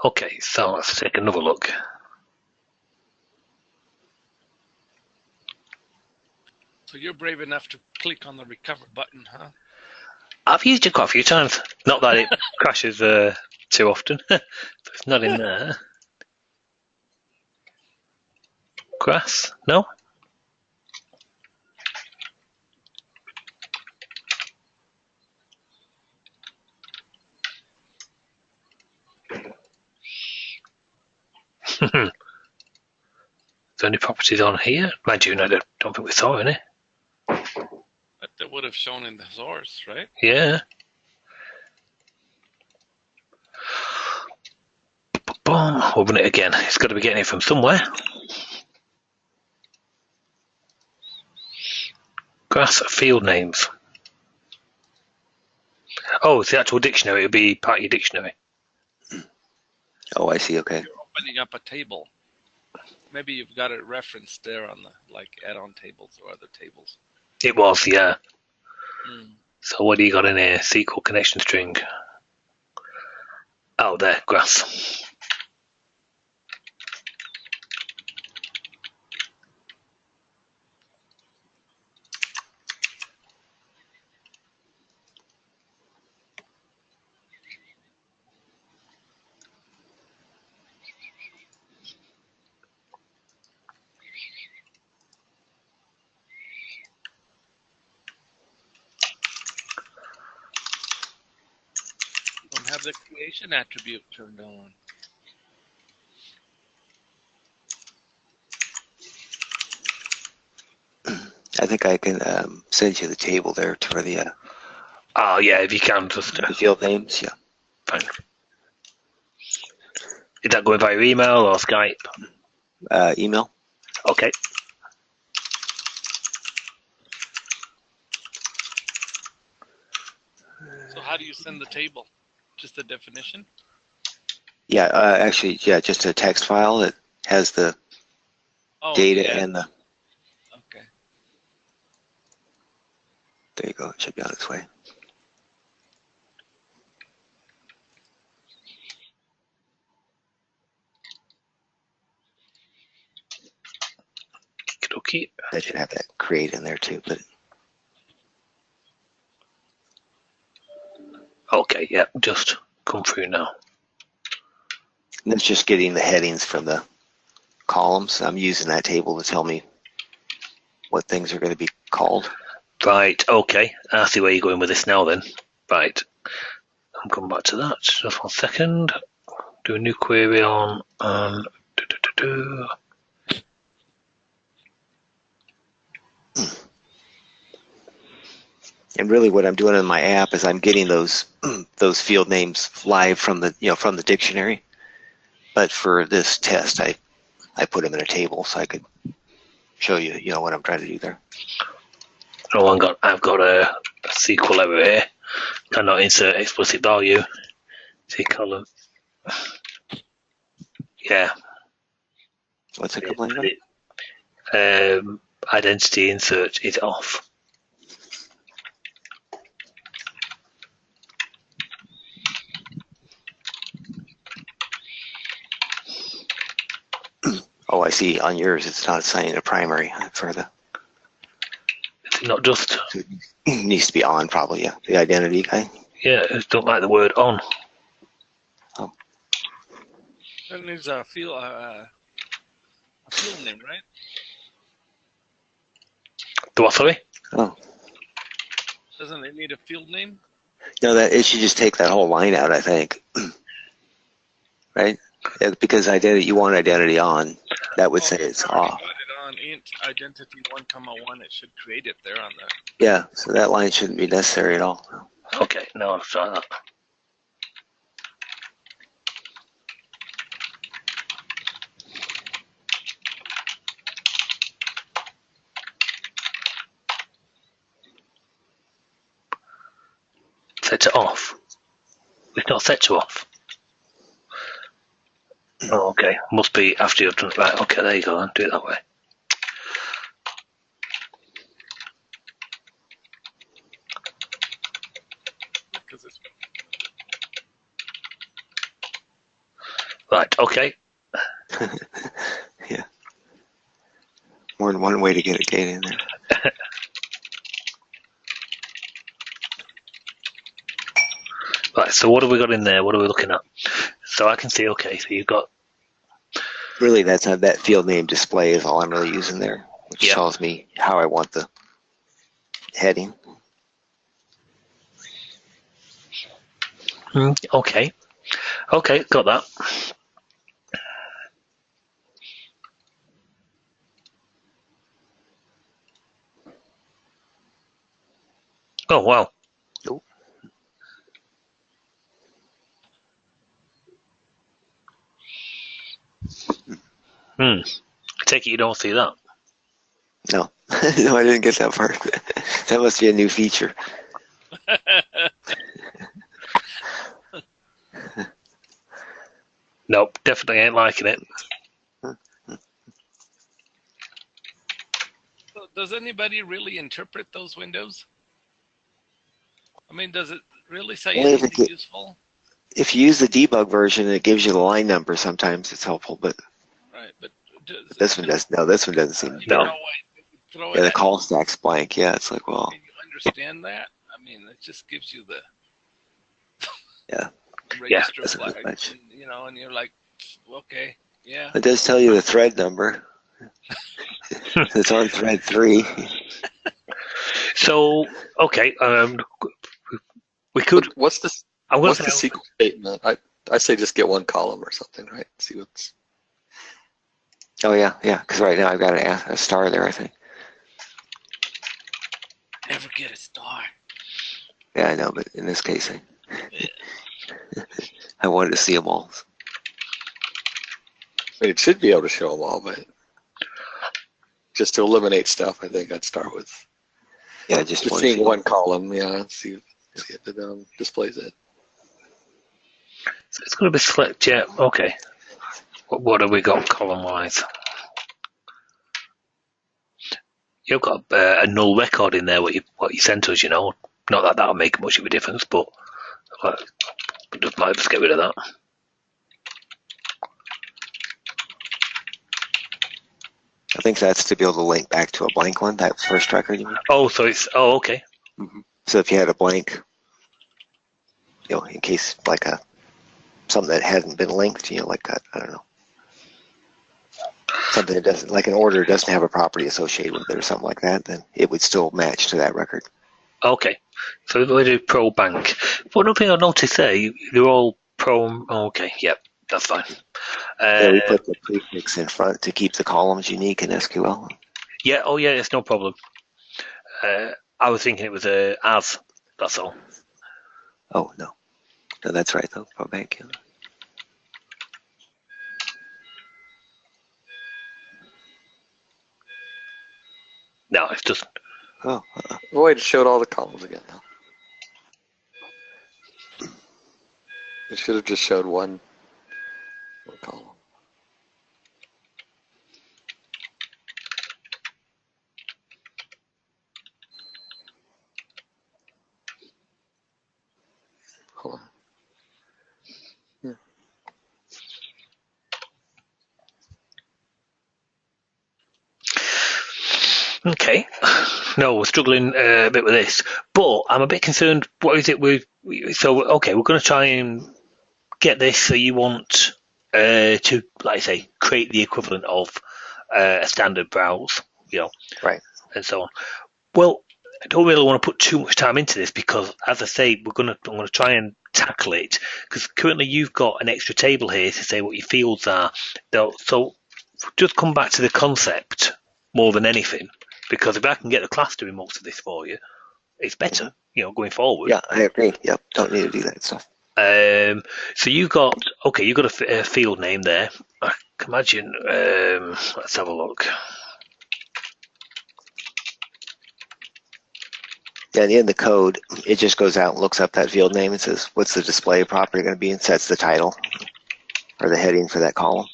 Okay, so let's take another look. So you're brave enough to click on the recover button, huh? I've used it quite a few times. Not that it crashes too often. But it's not in there. Grass? No? Is there any properties on here? Mind you, I don't think we saw any. But that would have shown in the source, right? Yeah. Boom. Open it again. It's got to be getting it from somewhere. Grass field names. Oh, it's the actual dictionary. It'll be part of your dictionary. Oh, I see. Okay. You're opening up a table. Maybe you've got it referenced there on the add-on tables or other tables. It was, yeah. Mm. So what do you got in here? SQL connection string. Oh, there, grass. Don't have the creation attribute turned on. I think I can send you the table there for the Oh, yeah, if you can, just field names. Yeah. fine. Is that going via email or Skype? Email. Okay. So how do you send the table? Just the definition? Yeah. Actually, yeah, just a text file that has the data yeah. and the. Okay. There you go. It should be on its way. Okay. That should have that create in there too. But Okay, yeah, just come through now. that's just getting the headings from the columns. I'm using that table to tell me what things are going to be called. Right, okay. I see where you're going with this now then. Right. I'm coming back to that. Just 1 second. Do a new query on And really, what I'm doing in my app is I'm getting those those field names live from the from the dictionary. But for this test, I put them in a table so I could show you what I'm trying to do there. Oh, I've got a SQL error here. Cannot insert explicit value. See column. Yeah. What's it complaining about? Identity insert is off. Oh, I see. On yours, it's not assigning a primary for the. Is it not just? It needs to be on, probably. Yeah, the identity guy. Yeah, I don't like the word on. Oh. That needs a field name, right? The what, sorry? Oh. Doesn't it need a field name? No, that it should just take that whole line out, I think. Right? Yeah, because identity, you want identity on. That would say it's off. Got it on int identity 1,1. It should create it there on the. Yeah, so that line shouldn't be necessary at all. Okay, now I'll try that. Set to off. It's not set to off. Oh, okay. Must be after you've done it. Right, okay, there you go then. Do it that way. Right, okay. Yeah. More than one way to get a gate in there. Right, so what have we got in there? What are we looking at? So I can see, okay, so you've got... Really, that's not that field name display is all I'm really using there, which tells me how I want the heading. Okay. Okay, got that. Oh, wow. I take it you don't see that. No. No, I didn't get that part. That must be a new feature. Nope, definitely ain't liking it. So does anybody really interpret those windows? I mean, does it really say Only if anything useful? if you use the debug version, it gives you the line number. Sometimes it's helpful, but Right, but this one does. No, this one doesn't seem to. No. You know, throw it Yeah, the at call stack's blank. Yeah, it's like, well, Can you understand that? I mean, it just gives you the yeah, register doesn't really flag, much. and, and you're like, okay, yeah. It does tell you the thread number. It's on thread 3. So, okay, we could. What's the I'm going what's to the say, SQL statement? I say just get one column or something, right? See what's Oh yeah, yeah. Because right now I've got a star there. I think. Never get a star. Yeah, I know, but in this case, I wanted to see them all. I mean, it should be able to show them all, but just to eliminate stuff, I think I'd start with Yeah, just seeing one column. Yeah, see if it displays it. so it's going to be select. Yeah, okay. What have we got column-wise? You've got a null record in there. What you sent us, Not that that'll make much of a difference, but just might just get rid of that. I think that's to be able to link back to a blank one. That first record, you mean? Oh, so it's okay. Mm-hmm. So if you had a blank, in case like something that hadn't been linked, like I don't know, something that doesn't, like an order doesn't have a property associated with it or something like that, then it would still match to that record. Okay, so we do pro bank. But another thing I noticed there, they're all pro. Okay, yep, that's fine. Yeah, we put the prefix in front to keep the columns unique in SQL. Yeah, oh yeah, it's no problem. I was thinking it was as. That's all. Oh no, that's right though. Pro bank. Yeah. No, it's just. Oh. Wait, it showed all the columns again now. It should have just showed one column. Hold on. Okay. No, we're struggling a bit with this, but I'm a bit concerned. What is it so okay, we're going to try and get this. So you want to, like I say, create the equivalent of a standard browse, Right. and so on. Well, I don't really want to put too much time into this because, as I say, I'm going to try and tackle it because currently you've got an extra table here to say what your fields are. So just come back to the concept more than anything. Because if I can get the class doing most of this for you, it's better, going forward. Yeah, I agree. Yep, don't need to do that stuff. So you got a field name there. I can imagine. Let's have a look. Yeah, in the code, it just goes out and looks up that field name and says, what's the display property going to be, and sets the title or the heading for that column.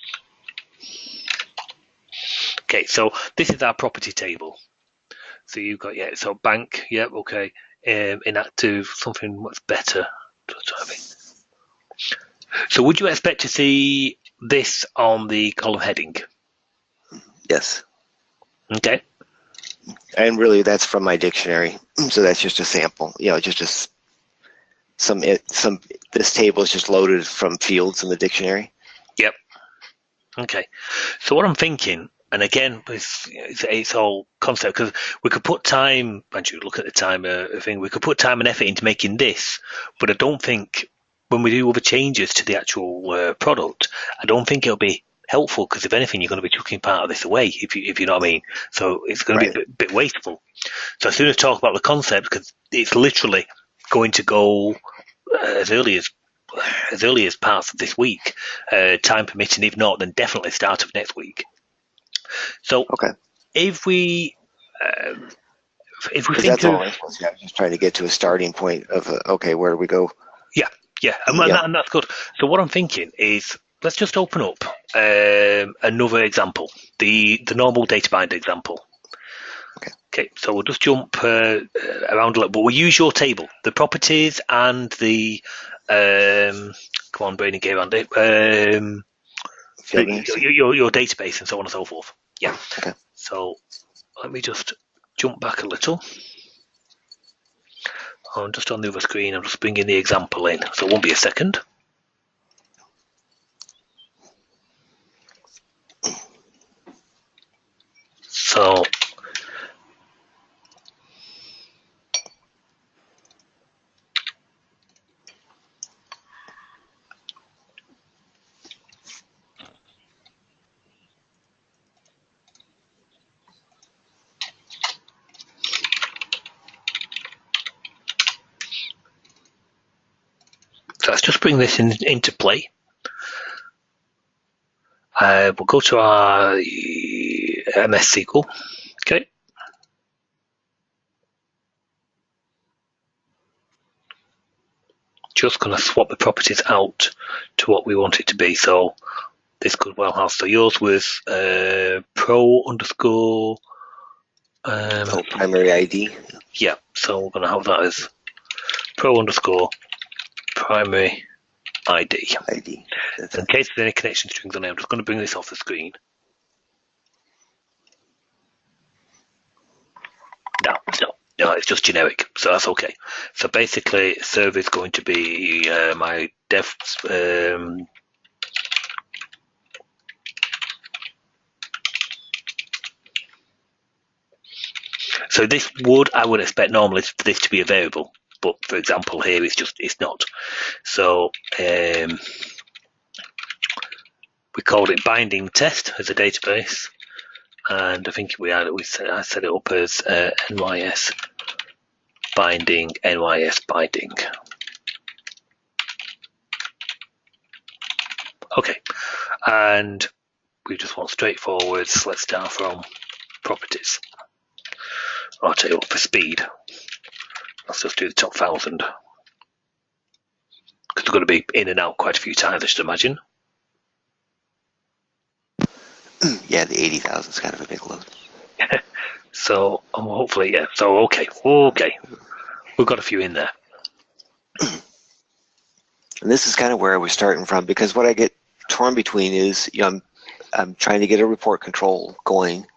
Okay, so this is our property table. So you've got, so bank, yep, okay. Inactive, something much better. So would you expect to see this on the column heading? Yes. Okay. And really, that's from my dictionary. So that's just a sample. Just this table is just loaded from fields in the dictionary. Yep. Okay. So what I'm thinking, and again, it's all concept because we could put time. And you look at the time thing. We could put time and effort into making this, but I don't think when we do other changes to the actual product, I don't think it'll be helpful because if anything, you're going to be chucking part of this away if you know what I mean. So it's going to be a bit wasteful. So as soon as I talk about the concept, because it's literally going to go as early as parts of this week, time permitting. If not, then definitely start of next week. So if we think that's all I was just trying to get to a starting point of where do we go? Yeah, and that's good. So what I'm thinking is let's just open up another example, the normal data bind example. Okay, so we'll just jump around a little, but we'll use your table, the properties and the come on, brainy game, Andy. Your database and so on and so forth. Yeah. Okay. So let me just jump back a little. I'm just on the other screen. I'm just bringing the example in, so it won't be a second. So let's just bring this into play. We'll go to our MS SQL. Okay. Just going to swap the properties out to what we want it to be. So this could well have. So yours was pro underscore. Primary ID. Yeah. So we're going to have that as pro underscore primary ID. So in case there's any connection strings on there, I'm just going to bring this off the screen. No, it's just generic, so that's okay. So basically, server is going to be my dev. So this I would expect normally for this to be a variable, but for example here it's not. So we called it binding test as a database. And I think I set it up as NYS binding. Okay, and we just want straightforward. Let's start from properties. I'll tell you what, for speed, let's just do the top 1,000 because we're going to be in and out quite a few times, I should imagine. Yeah, the 80,000 is kind of a big load. So hopefully, yeah. So okay, we've got a few in there. And this is kind of where we're starting from, because what I get torn between is, I'm trying to get a report control going,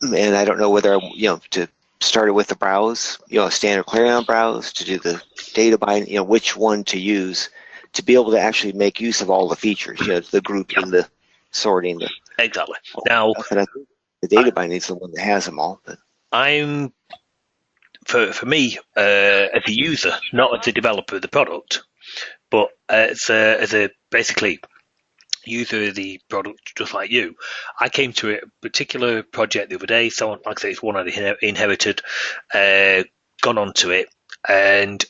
and I don't know whether to start it with the browse, a standard Clarion browse, to do the data bind, which one to use to be able to actually make use of all the features, the grouping, the sorting, exactly. Now, and I think the data binding is the one that has them all. But for me as a user, not as a developer of the product, but as a basically user of the product, just like you, I came to a particular project the other day. So, like I say, it's one I inherited, gone onto it, and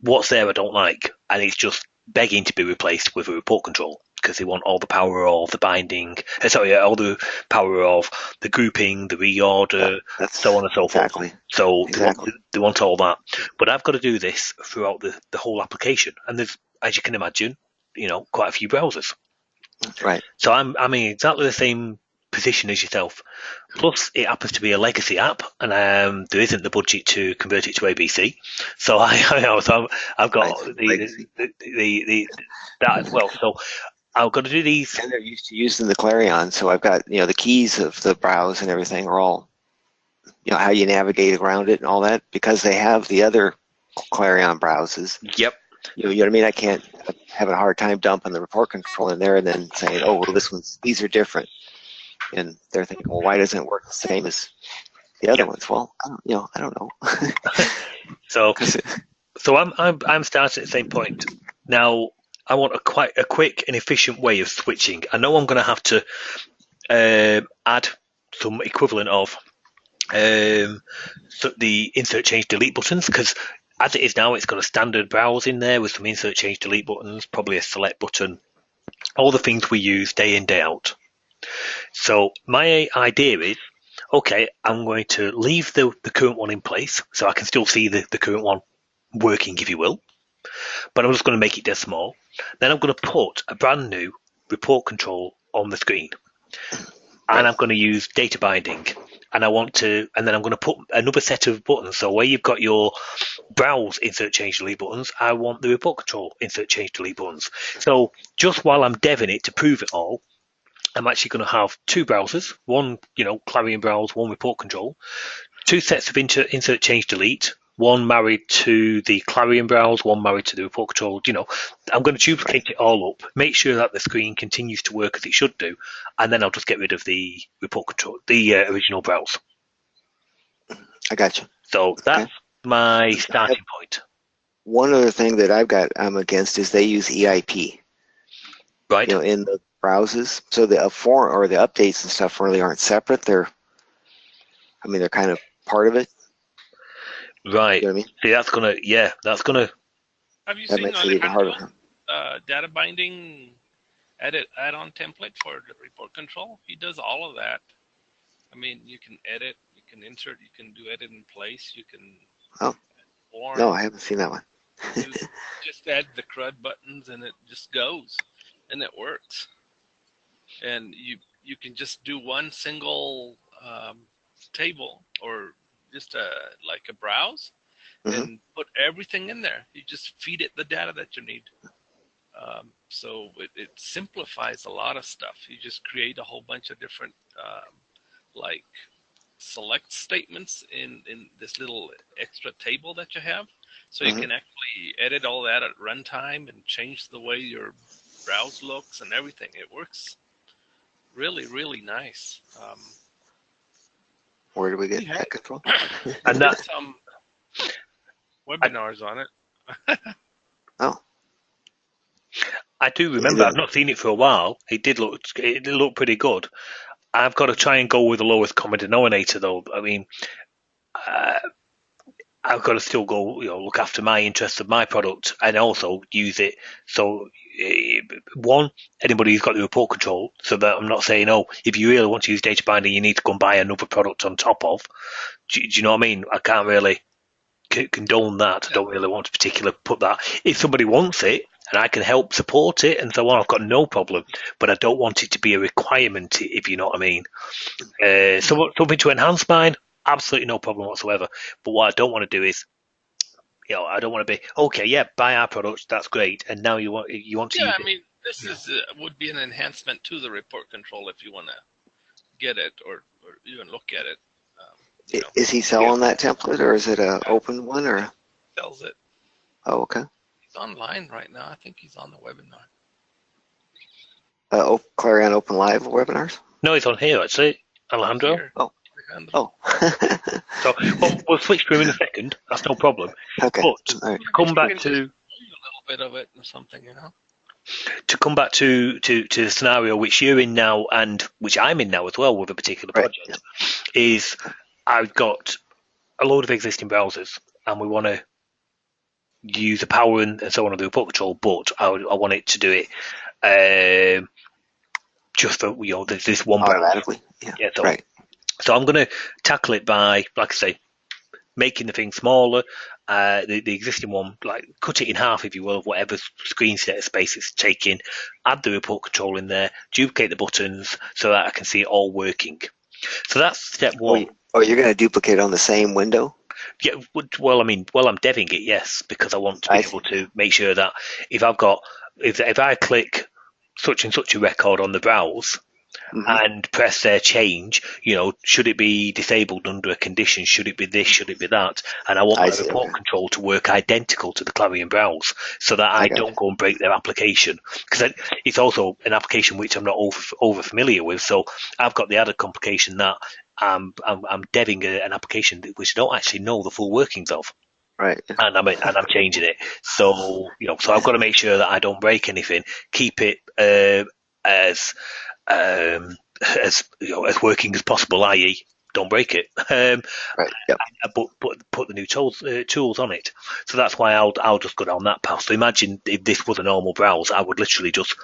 what's there I don't like, and it's just begging to be replaced with a report control because they want all the power of the binding, all the power of the grouping, the reorder, so on and so forth. So they want all that, but I've got to do this throughout the whole application, and there's, as you can imagine, quite a few browsers. Right. So I'm in exactly the same position as yourself. Plus, it happens to be a legacy app, and there isn't the budget to convert it to ABC. So I've got the that as well. So I've got to do these. And they're used to using the Clarion, so I've got the keys of the browse and everything are all how you navigate around it and all that, because they have the other Clarion browses. Yep. You know what I mean? I can't have a hard time dumping the report control in there and then saying, oh, well, these are different. And they're thinking, well, why doesn't it work the same as the other ones? Well, I don't know. So I'm starting at the same point. Now, I want a quick and efficient way of switching. I know I'm going to have to add some equivalent of the insert, change, delete buttons, because as it is now, it's got a standard browse in there with some insert, change, delete buttons, probably a select button, all the things we use day in, day out. So my idea is, okay, I'm going to leave the current one in place so I can still see the current one working, if you will, but I'm just going to make it dead small. Then I'm going to put a brand new report control on the screen, and I'm going to use data binding, and then I'm going to put another set of buttons. So where you've got your browse, insert, change, delete buttons, I want the report control, insert, change, delete buttons. So just while I'm deving it to prove it all, I'm actually going to have two browsers, one, Clarion browse, one report control, two sets of insert, change, delete, one married to the Clarion browse, one married to the report control. I'm going to duplicate it all up, make sure that the screen continues to work as it should do, and then I'll just get rid of the report control, the original browse. I got you. So that's my starting point. One other thing that I'm against is they use EIP. Right. In the browsers, so the the updates and stuff really aren't separate. They're kind of part of it. Right. You know what I mean? See, that's gonna. Have you That seen makes it even harder. data binding add-on template for the report control? He does all of that. You can edit, you can insert, you can do edit in place, you can. Oh. Form. No, I haven't seen that one. Just add the CRUD buttons and it just goes, and it works. And you can just do one single table or just like a browse, and put everything in there. You just feed it the data that you need. So it simplifies a lot of stuff. You just create a whole bunch of different like select statements in this little extra table that you have. So you can actually edit all that at runtime and change the way your browse looks and everything. It works really, really nice. Where do we get that control? And there's some webinars on it. Oh. I do remember. I've not seen it for a while. It did look pretty good. I've got to try and go with the lowest common denominator, though. I've got to still go, look after my interests of my product and also use it. So, one, anybody who's got the report control, so that I'm not saying, if you really want to use data binding, you need to go and buy another product on top of. Do you know what I mean? I can't really condone that. I don't really want to particularly put that. If somebody wants it and I can help support it and so on, I've got no problem. But I don't want it to be a requirement, if you know what I mean. So something to enhance mine, absolutely no problem whatsoever. But what I don't want to do is, I don't want to be buy our product, that's great, and now you want to use it. This would be an enhancement to the report control if you want to get it or even look at it. Is he selling that template, or is it an open one, or? He sells it. Oh, okay. He's online right now. I think he's on the webinar. Clarion Open Live webinars? No, he's on here actually, Alejandro. Here. Oh. Alejandro. Oh. So we'll switch to him in a second. That's no problem. Okay. But right. come back to a little bit of it or something, To come back to the scenario which you're in now and which I'm in now as well with a particular project, is I've got a load of existing browsers and we want to use the power and so on of the report control, but I want it to do it just for there's this one automatically. browser. So I'm going to tackle it by, like I say, making the thing smaller. The existing one, like cut it in half, if you will, of whatever screen set space it's taking. Add the report control in there, duplicate the buttons so that I can see it all working. So that's step one. Oh, you're going to duplicate on the same window? Yeah, well, I'm deving it, yes, because I want to be able to make sure that if I click such and such a record on the browse and press change, should it be disabled under a condition? Should it be this? Should it be that? And I want my report control to work identical to the Clarion browse so that I don't go and break their application. Because it's also an application which I'm not over familiar with. So I've got the added complication that I'm deving an application which I don't actually know the full workings of. Right. And I'm changing it. So so I've got to make sure that I don't break anything. Keep it as working as possible, i.e., don't break it. But put the new tools on it. So that's why I'll just go down that path. So imagine if this was a normal browse, I would literally just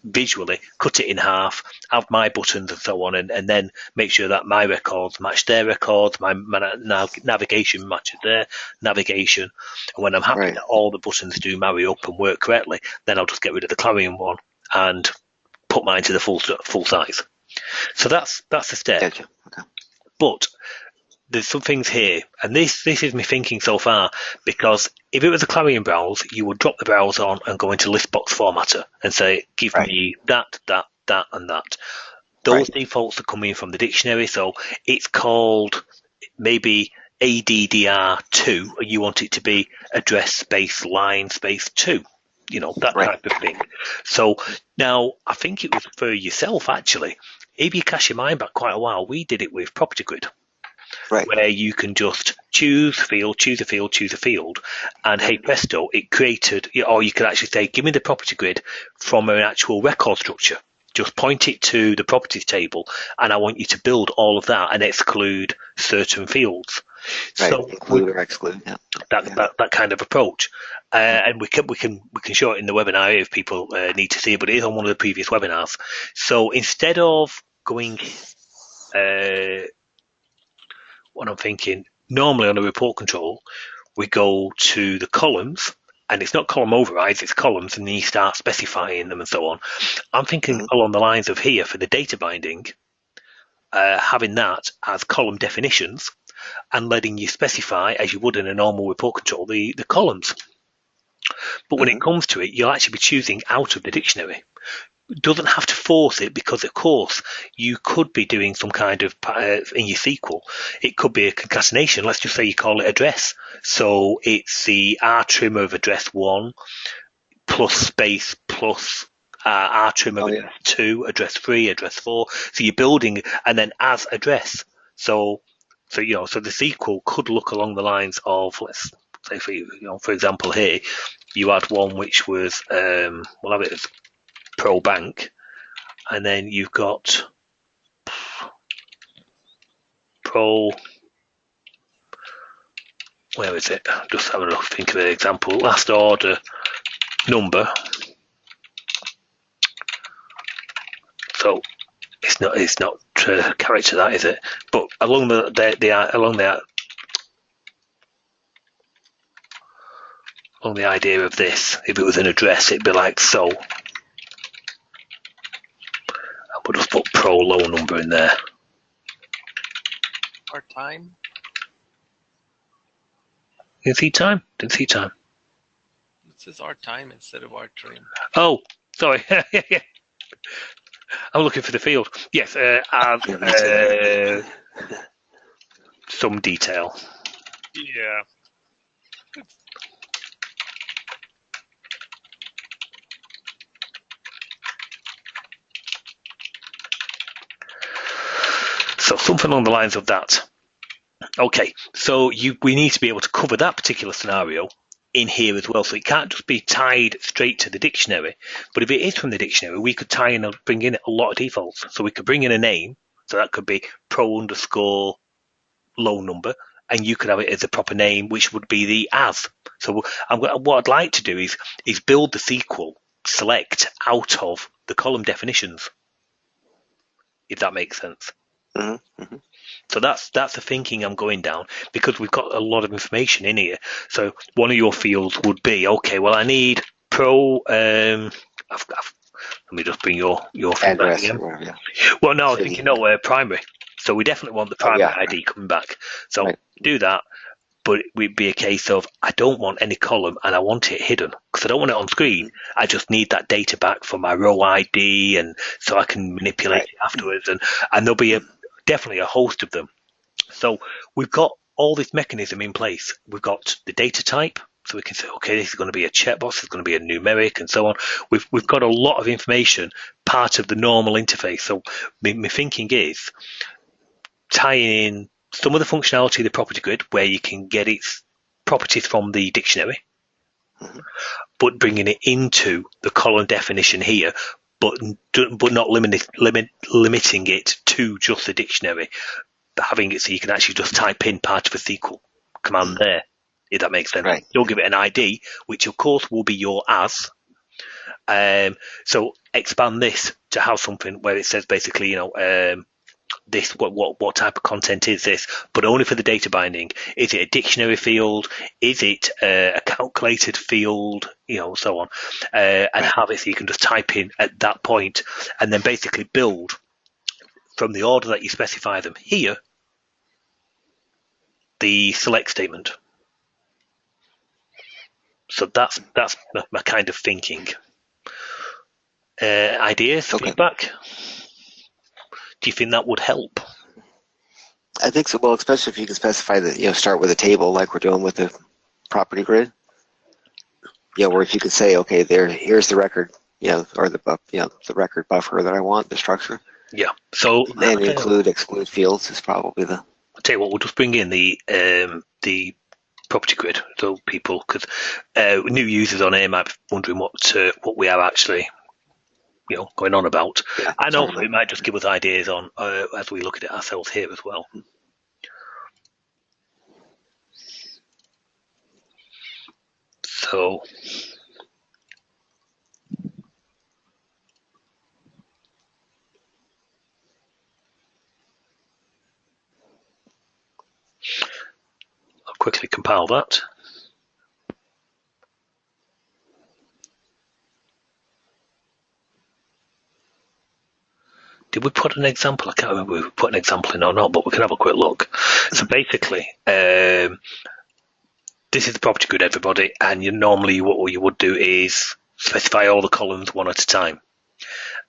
visually cut it in half, have my buttons and so on, and then make sure that my records match their records, my navigation matches their navigation. And when I'm happy that all the buttons do marry up and work correctly, then I'll just get rid of the Clarion one and put mine to the full size. So that's the step. Gotcha. Okay. But there's some things here, and this is me thinking so far, because if it was a Clarion browse, you would drop the browse on and go into list box formatter and say, give me that, and that. Those defaults are coming from the dictionary, so it's called maybe ADDR2, and you want it to be address space line space 2, that type of thing. So now I think it was for yourself, actually. If you cast your mind back quite a while, we did it with Property Grid. Where you can just choose a field, and hey presto, it created, or you could actually say, give me the property grid from an actual record structure. Just point it to the properties table, and I want you to build all of that and exclude certain fields. So include or exclude. Yeah. That kind of approach, and we can show it in the webinar if people need to see it, but it is on one of the previous webinars. So instead of going. What I'm thinking, normally on a report control, we go to the columns, and it's not column overrides, it's columns, and then you start specifying them and so on. I'm thinking along the lines of here for the data binding, having that as column definitions and letting you specify, as you would in a normal report control, the columns. But when it comes to it, you'll actually be choosing out of the dictionary. Doesn't have to force it, because of course you could be doing some kind of in your SQL, it could be a concatenation. Let's just say you call it address, so it's the R trim of address 1 plus space plus R trim of address 2, address 3, address 4. So you're building, and then as address. So the SQL could look along the lines of, let's say for example here, you had one which was we'll have it as Pro Bank, and then you've got Pro, where is it? Just having a think of an example. Last order number. So it's not character, that is it? But along the idea of this, if it was an address, it'd be like so. We'll just put pro low number in there. Our time. Didn't see time. It says our time instead of our trim. Oh, sorry. I'm looking for the field. Yes, add some detail. Yeah. So something along the lines of that. Okay, so we need to be able to cover that particular scenario in here as well. So it can't just be tied straight to the dictionary. But if it is from the dictionary, we could tie in and bring in a lot of defaults. So we could bring in a name. So that could be pro underscore low number. And you could have it as a proper name, which would be the as. So what I'd like to do is build the SQL select out of the column definitions, if that makes sense. So that's the thinking I'm going down, because we've got a lot of information in here. So one of your fields would be, okay, well, I need pro. Let me just bring your thing back again. Well, no, I was thinking primary. So we definitely want the primary ID coming back. So do that, but it would be a case of, I don't want any column and I want it hidden, because I don't want it on screen. I just need that data back for my row ID, and so I can manipulate it afterwards. And there'll be definitely a host of them. So we've got all this mechanism in place. We've got the data type, so we can say, okay, this is going to be a checkbox, it's going to be a numeric, and so on. We've got a lot of information, part of the normal interface. So my thinking is tying in some of the functionality of the property grid, where you can get its properties from the dictionary, but bringing it into the column definition here, but not limiting it to just the dictionary, but having it so you can actually just type in part of a SQL command there, if that makes sense. You'll give it an ID, which of course will be your as. So expand this to have something where it says basically, this, what type of content is this, but only for the data binding. Is it a dictionary field? Is it a calculated field? So on, and have it so you can just type in at that point, and then basically build from the order that you specify them here the select statement. So that's my kind of thinking. Ideas, Okay. feedback. Do you think that would help? I think so. Well, especially if you can specify that, start with a table like we're doing with the property grid. Or if you could say, okay, here's the record, or the record buffer that I want, the structure. Yeah. So and exclude fields is probably the. I'll tell you what, we'll just bring in the property grid, so people, because new users on here might be wondering what we are actually going on about. Yeah, and also it might just give us ideas on as we look at it ourselves here as well. So I'll quickly compile that. Did we put an example? I can't remember if we put an example in or not, but we can have a quick look. So basically, this is the property grid, everybody, and normally what you would do is specify all the columns one at a time.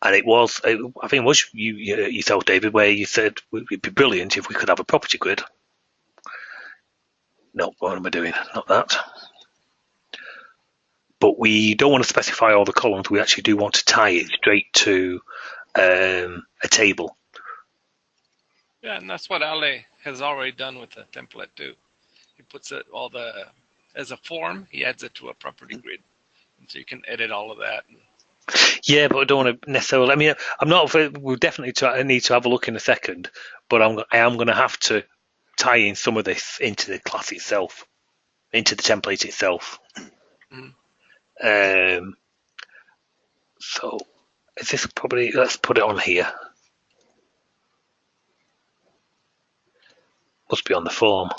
And I think it was you yourself, David, where you said it would be brilliant if we could have a property grid. No, what am I doing? Not that. But we don't want to specify all the columns. We actually do want to tie it straight to a table. Yeah, and that's what Ale has already done with the template too. He puts it as a form. He adds it to a property grid, and so you can edit all of that. Yeah, but I don't want to necessarily. I mean, I'm not. We'll definitely need to have a look in a second, but I am going to have to tie in some of this into the class itself, into the template itself. Mm-hmm. So is this probably? Let's put it on here. Must be on the form.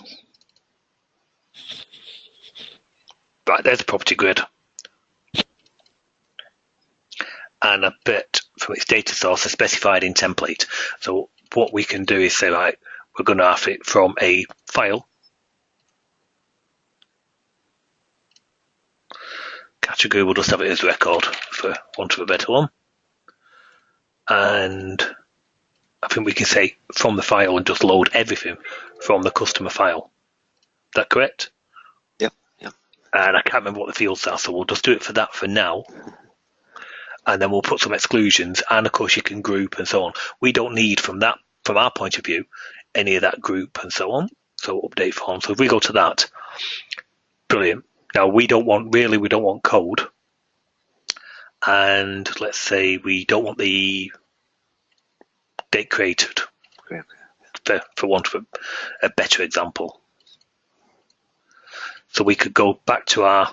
Right, there's the property grid. And a bit from its data source is specified in template. So what we can do is say, right, we're going to have it from a file. Category, we'll just have it as record for want of a better one. And I think we can say from the file and just load everything from the customer file. Is that correct? Yep. And I can't remember what the fields are, so we'll just do it for that for now. And then we'll put some exclusions, and of course you can group and so on. We don't need from our point of view, any of that group and so on. So update form. So if we go to that, brilliant. Now we don't want code. And let's say we don't want the date created, for want of a better example. So we could go back to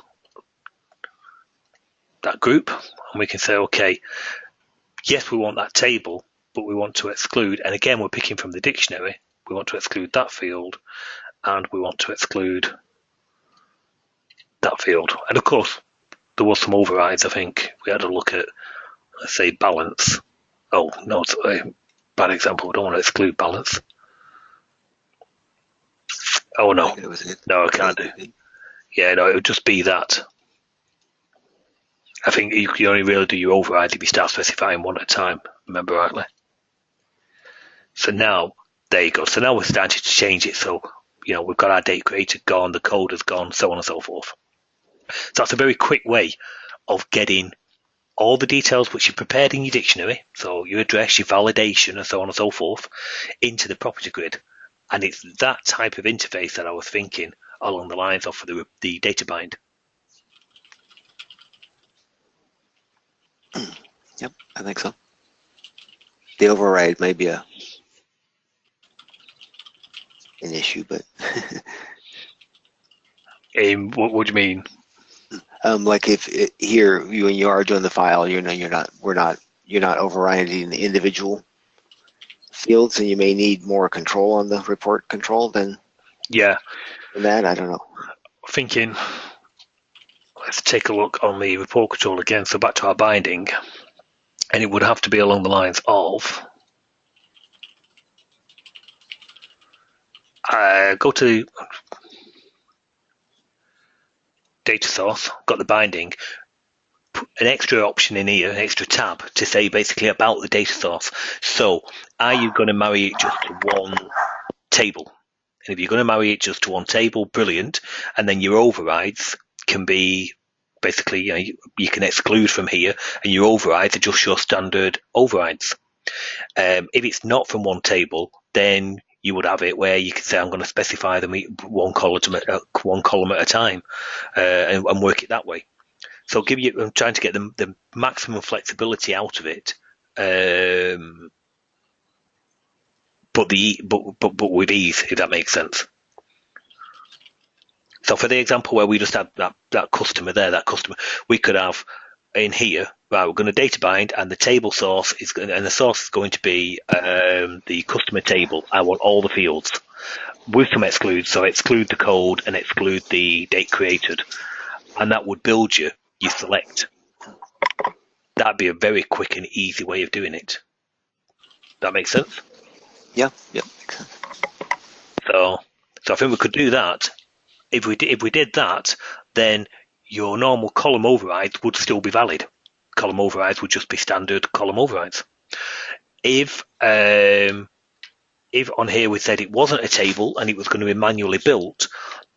that group, and we can say, okay, yes, we want that table, but we want to exclude, and again, we're picking from the dictionary, we want to exclude that field, and we want to exclude that field. And of course, there was some overrides, I think. We had a look at, let's say, balance. Oh, no, it's a bad example. We don't want to exclude balance. Oh, no. No, I can't do. Yeah, no, it would just be that. I think you can only really do your override if you start specifying one at a time, remember rightly. So now, there you go. So now we're starting to change it. So, we've got our date created gone, the code has gone, so on and so forth. So that's a very quick way of getting all the details which you prepared in your dictionary, so your address, your validation, and so on and so forth, into the property grid. And it's that type of interface that I was thinking along the lines of for the data bind. Yep, I think so. The override may be an issue, but what do you mean? Like if here when you are doing the file, you're not overriding the individual fields, and you may need more control on the report control than that. I don't know. Thinking, let's take a look on the report control again. So back to our binding, and it would have to be along the lines of go to data source, got the binding, put an extra option in here, an extra tab to say basically about the data source. So are you going to marry it just to one table? And if you're going to marry it just to one table, brilliant. And then your overrides can be basically, you can exclude from here, and your overrides are just your standard overrides. If it's not from one table, then you would have it where you could say, I'm going to specify them one column at a time, and work it that way. So I'm trying to get the maximum flexibility out of it, but with ease, if that makes sense. So for the example where we just had that customer there, we could have in here, right, we're going to data bind, and the table source is going to be the customer table. I want all the fields with some excludes, so exclude the code and exclude the date created, and that would build you select. That'd be a very quick and easy way of doing it. That makes sense? Yeah, makes sense. So I think we could do that. If we did that, then your normal column overrides would still be valid. Column overrides would just be standard column overrides. If on here we said it wasn't a table and it was going to be manually built,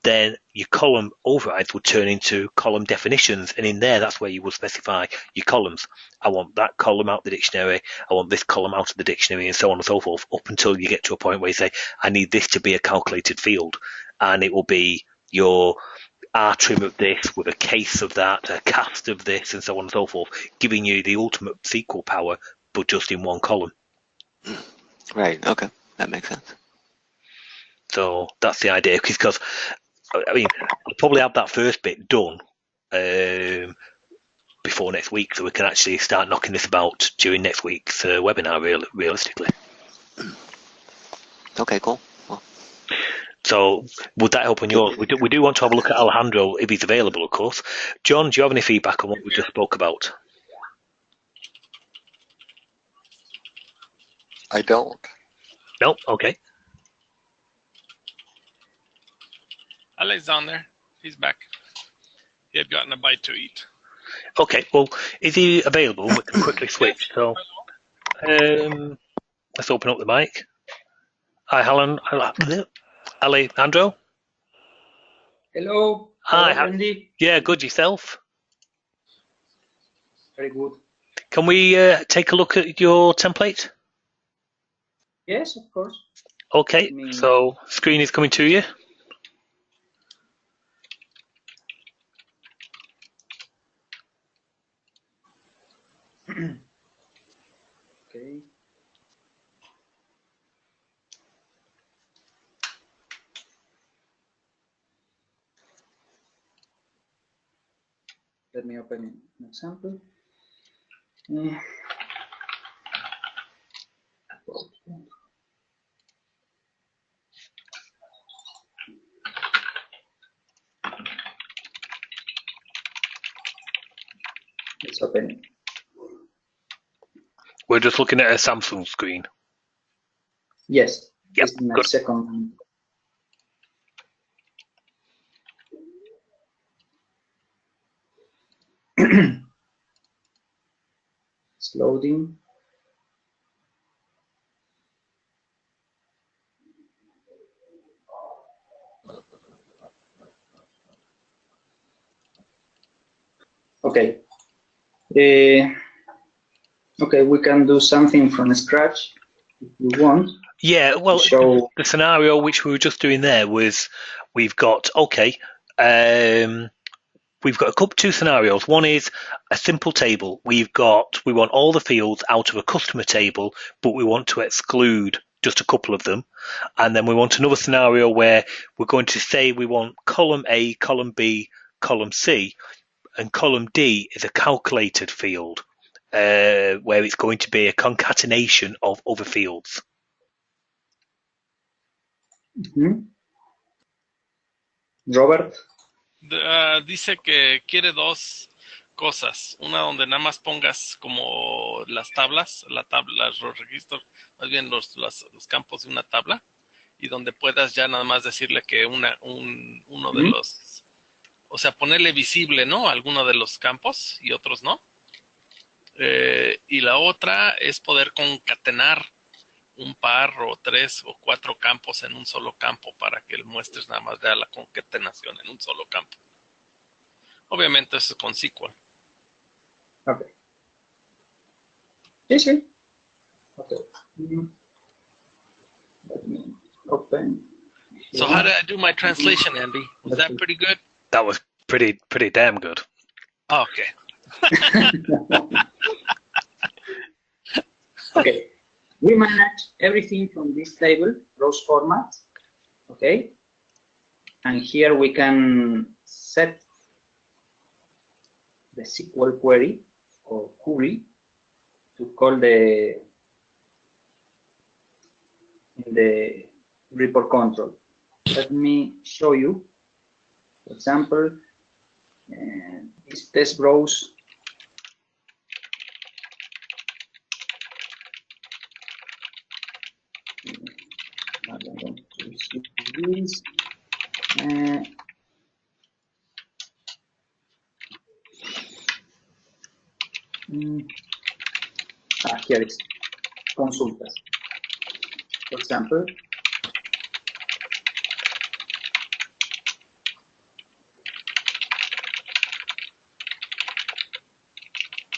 then your column overrides would turn into column definitions, and in there that's where you would specify your columns. I want that column out of the dictionary, I want this column out of the dictionary, and so on and so forth, up until you get to a point where you say, I need this to be a calculated field, and it will be your R-trim of this with a case of that, a cast of this, and so on and so forth, giving you the ultimate SQL power, but just in one column. Right, okay, that makes sense. So that's the idea, because I mean, I'll probably have that first bit done before next week, so we can actually start knocking this about during next week's webinar, realistically. Okay, cool. Well. So would that help on yours? We do want to have a look at Alejandro if he's available, of course. John, do you have any feedback on what we just spoke about? I don't. No? Okay. Ale's on there. He's back. He had gotten a bite to eat. Okay, well, is he available? We can quickly switch. So let's open up the mic. Hi, Alejandro. Hello. Hi. Hello, Andy. Yeah, good. Yourself? Very good. Can we take a look at your template? Yes, of course. Okay, so screen is coming to you. Okay. Let me open an example. Let's open it. We're just looking at a Samsung screen. Yes. Yep, This is my good. second. It's loading. Okay. Okay, we can do something from scratch if you want. Yeah, well, So the scenario which we were just doing there was we've got two scenarios. One is a simple table. We want all the fields out of a customer table, but we want to exclude just a couple of them. And then we want another scenario where we're going to say we want column A, column B, column C, and column D is a calculated field where it's going to be a concatenation of other fields. Robert. Dice que quiere dos cosas. Una donde nada más pongas como las tablas, los registros, más bien los campos de una tabla, y donde puedas ya nada más decirle que uno de los, o sea, ponerle visible, ¿no? Alguno de los campos y otros no. Y la otra es poder concatenar un par o 3 o 4 campos en un solo campo para que el muestres nada más vea la concatenación en un solo campo. Obviamente eso es con SQL. Ok. Sí. Okay. Let me open. So how did I do my translation, Andy? Was that pretty good? That was pretty damn good. Oh, okay. Okay. We manage everything from this table, rows format. Okay. And here we can set the SQL query or query to call the report control. Let me show you. For example, this test rows. I don't want to see this. Here is consultas. For example,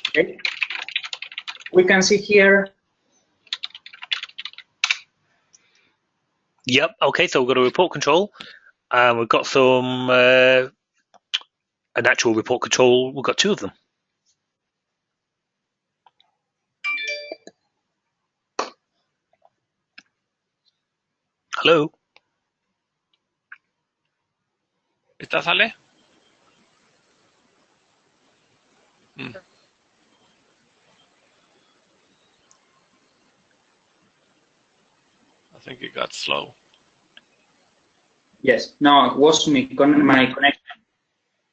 okay, we can see here. Yep. Okay. So we've got a report control, and we've got some an actual report control. We've got 2 of them. Hello. ¿Estás, Ale? I think it got slow. Yes, no, it was my connection.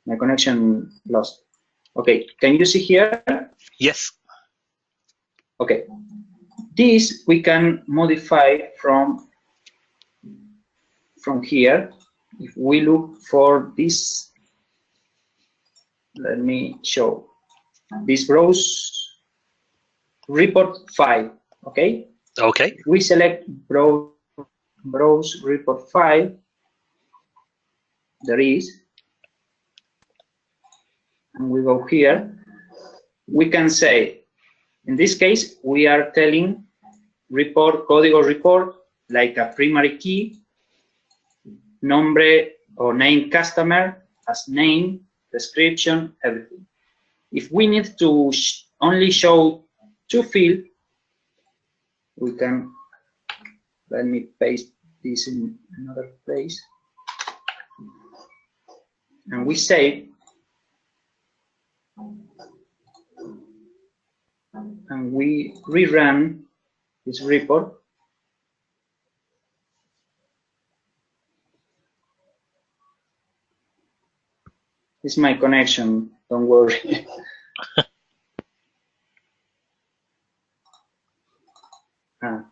My connection lost. Okay, can you see here? Yes. Okay, this we can modify from here. If we look for this, let me show this browse report file. Okay. Okay. If we select browse report file, there is, and we go here. We can say, in this case, we are telling report, código report, like a primary key, nombre or name customer as name, description, everything. If we need to only show 2 fields, we can, let me paste this in another place. And we save. And we rerun this report. This is my connection, don't worry. And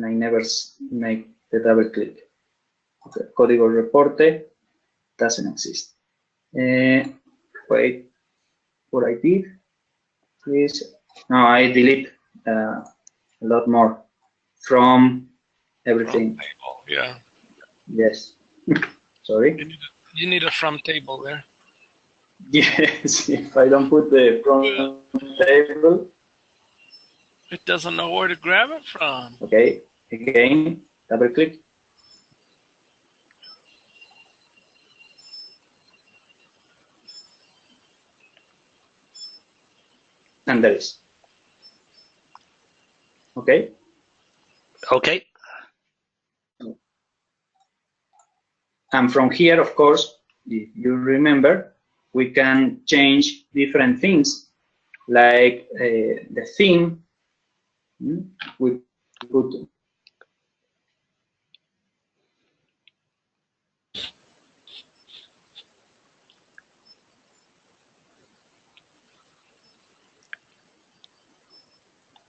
I never make the double click. Okay, código reporte doesn't exist. Wait, what I did, please. No, I delete a lot more from everything. From table, yeah. Yes. Sorry. You need a from table there. Yes, if I don't put the from table. It doesn't know where to grab it from. Okay, again, double click. And there is. Okay. Okay. And from here, of course, if you remember, we can change different things, like the theme. We put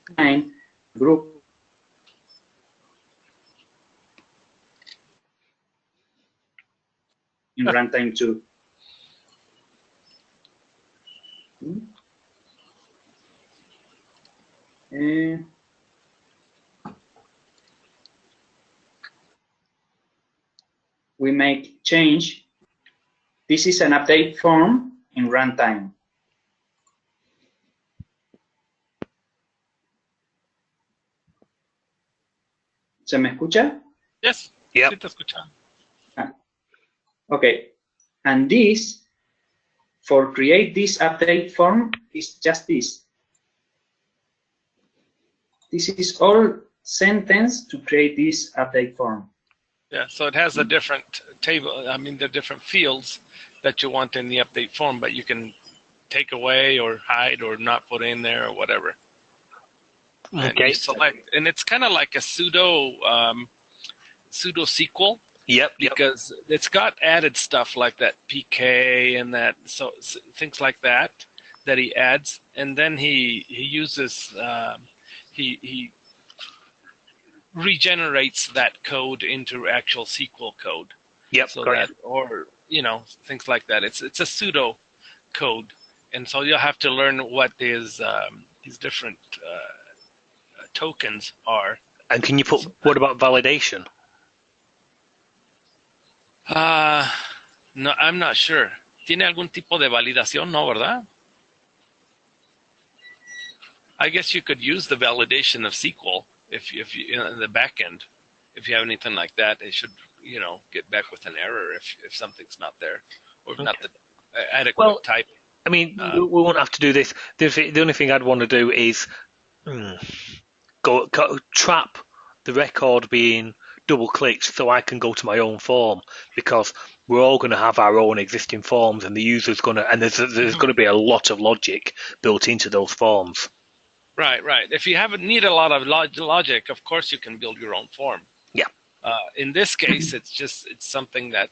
runtime group in runtime 2. We make change. This is an update form in runtime. ¿Se me escucha? Yes. Yep. Sí te escucha. Okay. And this, for create this update form, is just this. This is all sentence to create this update form. Yeah, so it has the different table, I mean, the different fields that you want in the update form, but you can take away or hide or not put in there or whatever. And Okay. you select, and it's kind of like a pseudo SQL. Yep. Because it's got added stuff like that PK and that, so things like that he adds, and then he uses he regenerates that code into actual SQL code. Yep. So that, or things like that. It's a pseudo code, and so you'll have to learn what these different tokens are. And can you put, what about validation? No, I'm not sure. ¿Tiene algún tipo de validación? No, ¿verdad? I guess you could use the validation of SQL if you in the back end. If you have anything like that, it should get back with an error if something's not there or if not the adequate type. I mean, we won't have to do this. The only thing I'd want to do is go trap the record being double clicked so I can go to my own form, because we're all going to have our own existing forms, and the user's going to, and there's going to be a lot of logic built into those forms. Right. If you need a lot of logic, of course you can build your own form. Yeah. In this case, it's something that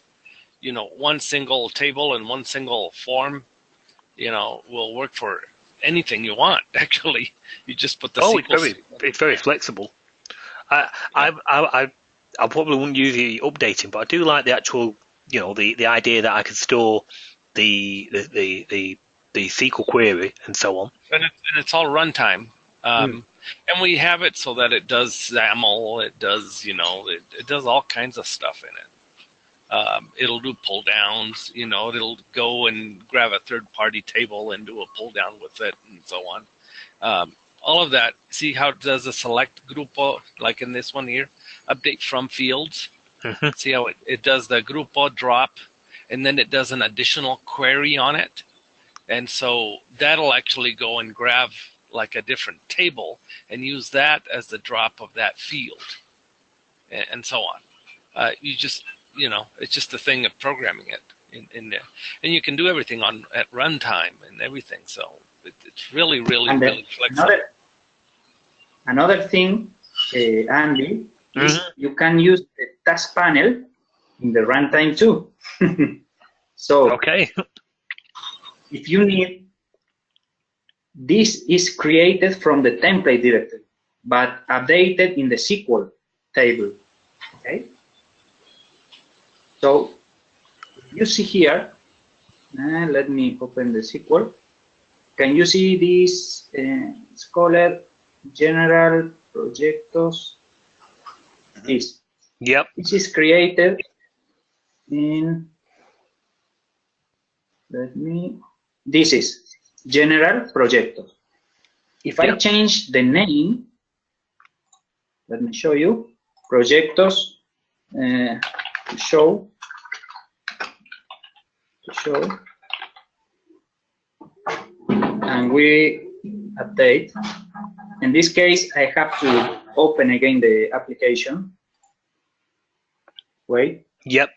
one single table and one single form, will work for anything you want. Actually, you just put the SQL. It's very flexible. I probably wouldn't use the updating, but I do like the actual, the idea that I can store the SQL query and so on. And it's all runtime. And we have it so that it does XAML, it does, it does all kinds of stuff in it. It'll do pull downs, it'll go and grab a third-party table and do a pull down with it and so on. All of that, see how it does a select grupo, like in this one here, update from fields. See how it does the grupo drop, and then it does an additional query on it. And so that'll actually go and grab like a different table and use that as the drop of that field, and so on. You just, it's just the thing of programming it in there. And you can do everything at runtime and everything. So it's really, really, really flexible. Another thing, Andy, is you can use the task panel in the runtime too. So okay. If you need, this is created from the template directory, but updated in the SQL table. Okay. So you see here, let me open the SQL. Can you see this Scholar General Proyectos? This. Yep. This is created in, this is General Proyectos. If I change the name, let me show you, Proyectos, to show, and we update. In this case, I have to open again the application. Wait. Yep.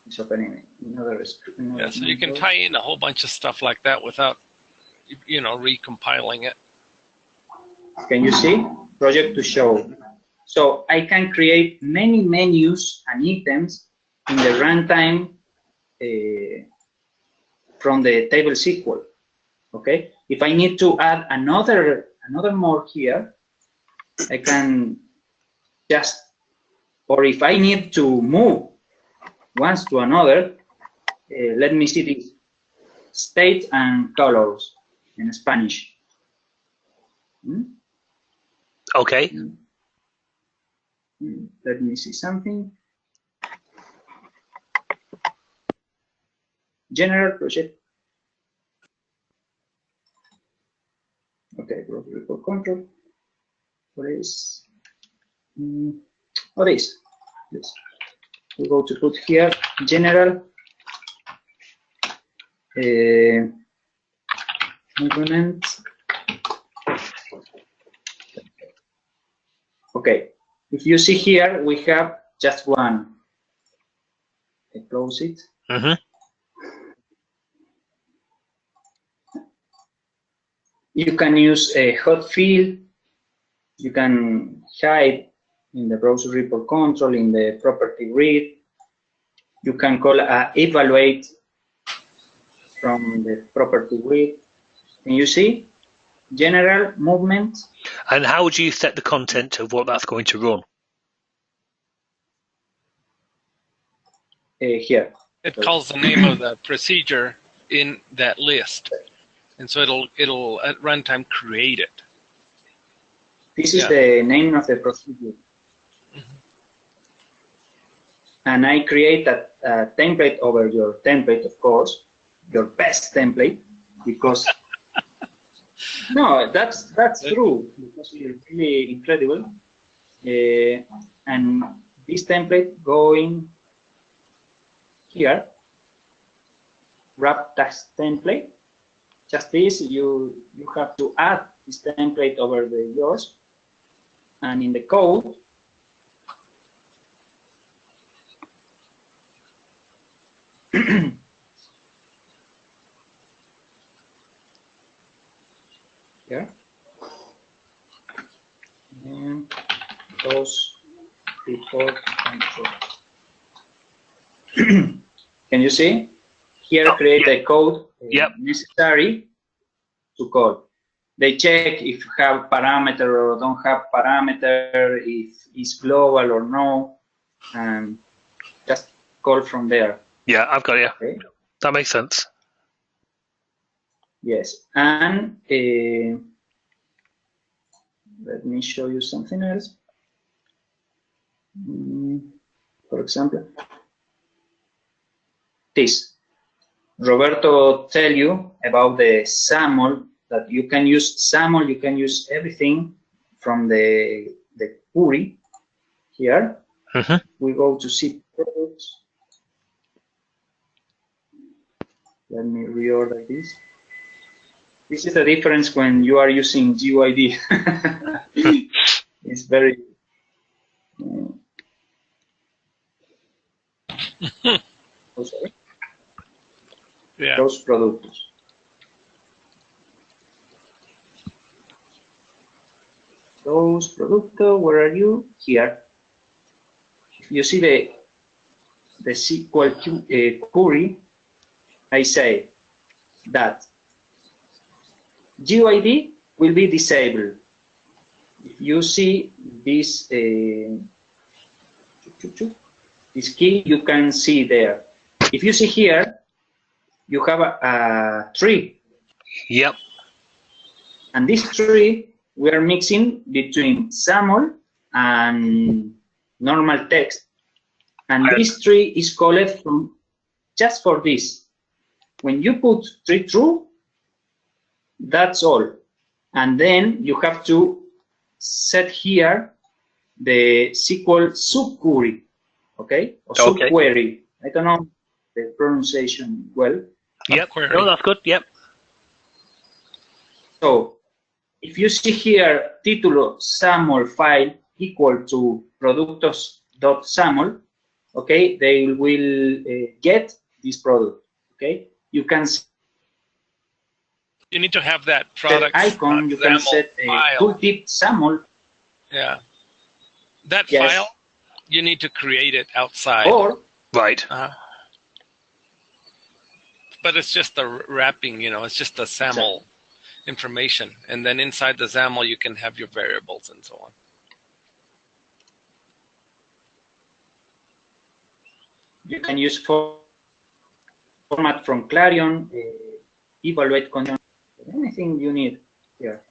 It's opening another screen. Yeah, so you can tie in a whole bunch of stuff like that without, recompiling it. Can you see? Project to show. So I can create many menus and items in the runtime from the table SQL. Okay. If I need to add another more here, I can just, or if I need to move once to another, let me see this state and colors in Spanish. Okay. Let me see something. General project. Okay, report control. What is? What is? Yes. We go to put here general implement. Okay. If you see here, we have just one. I close it. You can use a hot field. You can hide in the browser report control, in the property read. You can call evaluate from the property read. Can you see? General movement. And how would you set the content of what that's going to run? Here. It calls the name of the procedure in that list, and so it'll at runtime create it. This is the name of the procedure. And I create a template over your template, of course, your best template, because no, that's true, because you're really incredible. And this template going here, wrap task template. Just this, you have to add this template over the yours, and in the code, here, and those report control. Can you see? Here, create a code necessary to call. They check if you have parameter or don't have parameter, if it's global or no, and just call from there. Yeah, I've got you. Okay. That makes sense. Yes, and let me show you something else. For example, this. Roberto tell you about the SAML, that you can use SAML, you can use everything from the query here. We go to see products. Let me reorder this. This is the difference when you are using GUID. It's very... oh, sorry. Yeah. Those products. Those products, where are you? Here. You see the SQL query. I say that GUID will be disabled. If you see this this key, you can see there. If you see here, you have a tree. Yep. And this tree, we are mixing between SAML and normal text. And this tree is called from just for this. When you put tree true, that's all. And then you have to set here the SQL subquery, okay? Or subquery. I don't know the pronunciation well. Yep. No, that's good. Yep. So if you see here título SAML file equal to productos.saml, okay, they will get this product, okay? You can see you need to have that product icon, you can set a tooltip SAML. Yeah. that Yes. file, you need to create it outside. Or Right. But it's just the wrapping, it's just the SAML information. And then inside the SAML, you can have your variables and so on. you can use format from Clarion, evaluate condition, anything you need here.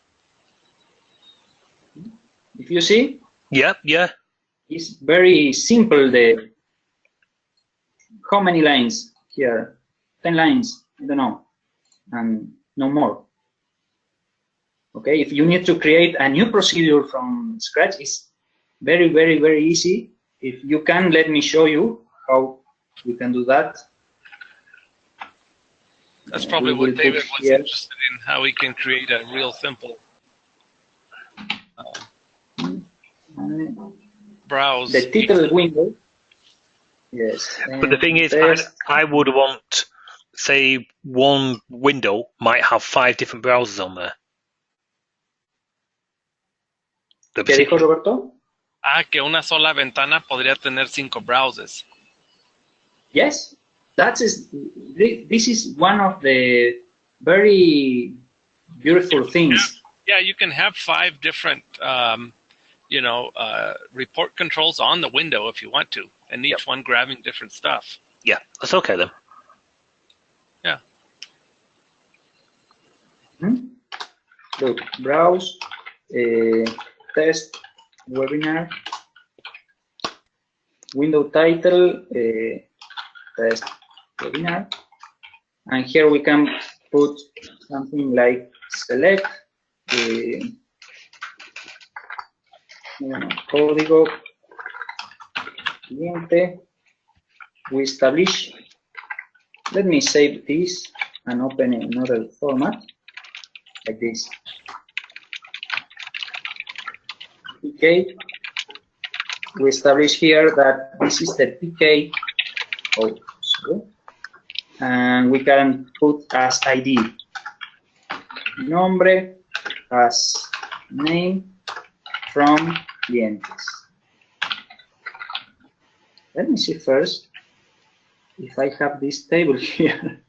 If you see, Yeah. it's very simple. How many lines here? 10 lines, I don't know, and no more. Okay, if you need to create a new procedure from scratch, it's very, very, very easy. If you can, let me show you how we can do that. That's probably what David was interested in, how we can create a real simple browse. The title window. Yes. But the thing is, I would want, say, one window might have 5 different browsers on there. ¿Qué dijo Roberto? Que una sola ventana podría tener 5 browsers. Yes, this is one of the very beautiful things. Yeah, you can have 5 different, report controls on the window if you want to, and each one grabbing different stuff. Yeah, that's okay then. Yeah. Look, browse, test, webinar, window title, test, webinar, and here we can put something like select, código cliente. We establish. Let me save this and open another format like this. PK. We establish here that this is the PK. Oh, sorry. And we can put as ID. Nombre as name from Noyantis. Let me see first if I have this table here.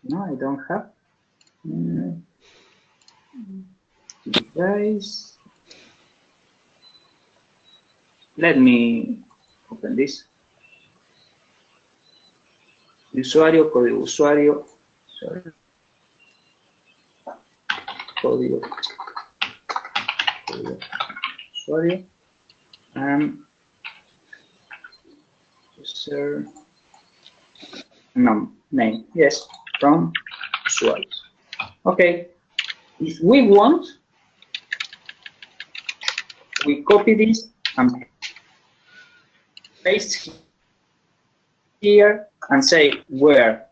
No, I don't have. Device. Let me open this. Usuario, código usuario. Sorry. Código usuario. And user name. Yes, from usuarios. Okay. If we want, we copy this and paste here and say where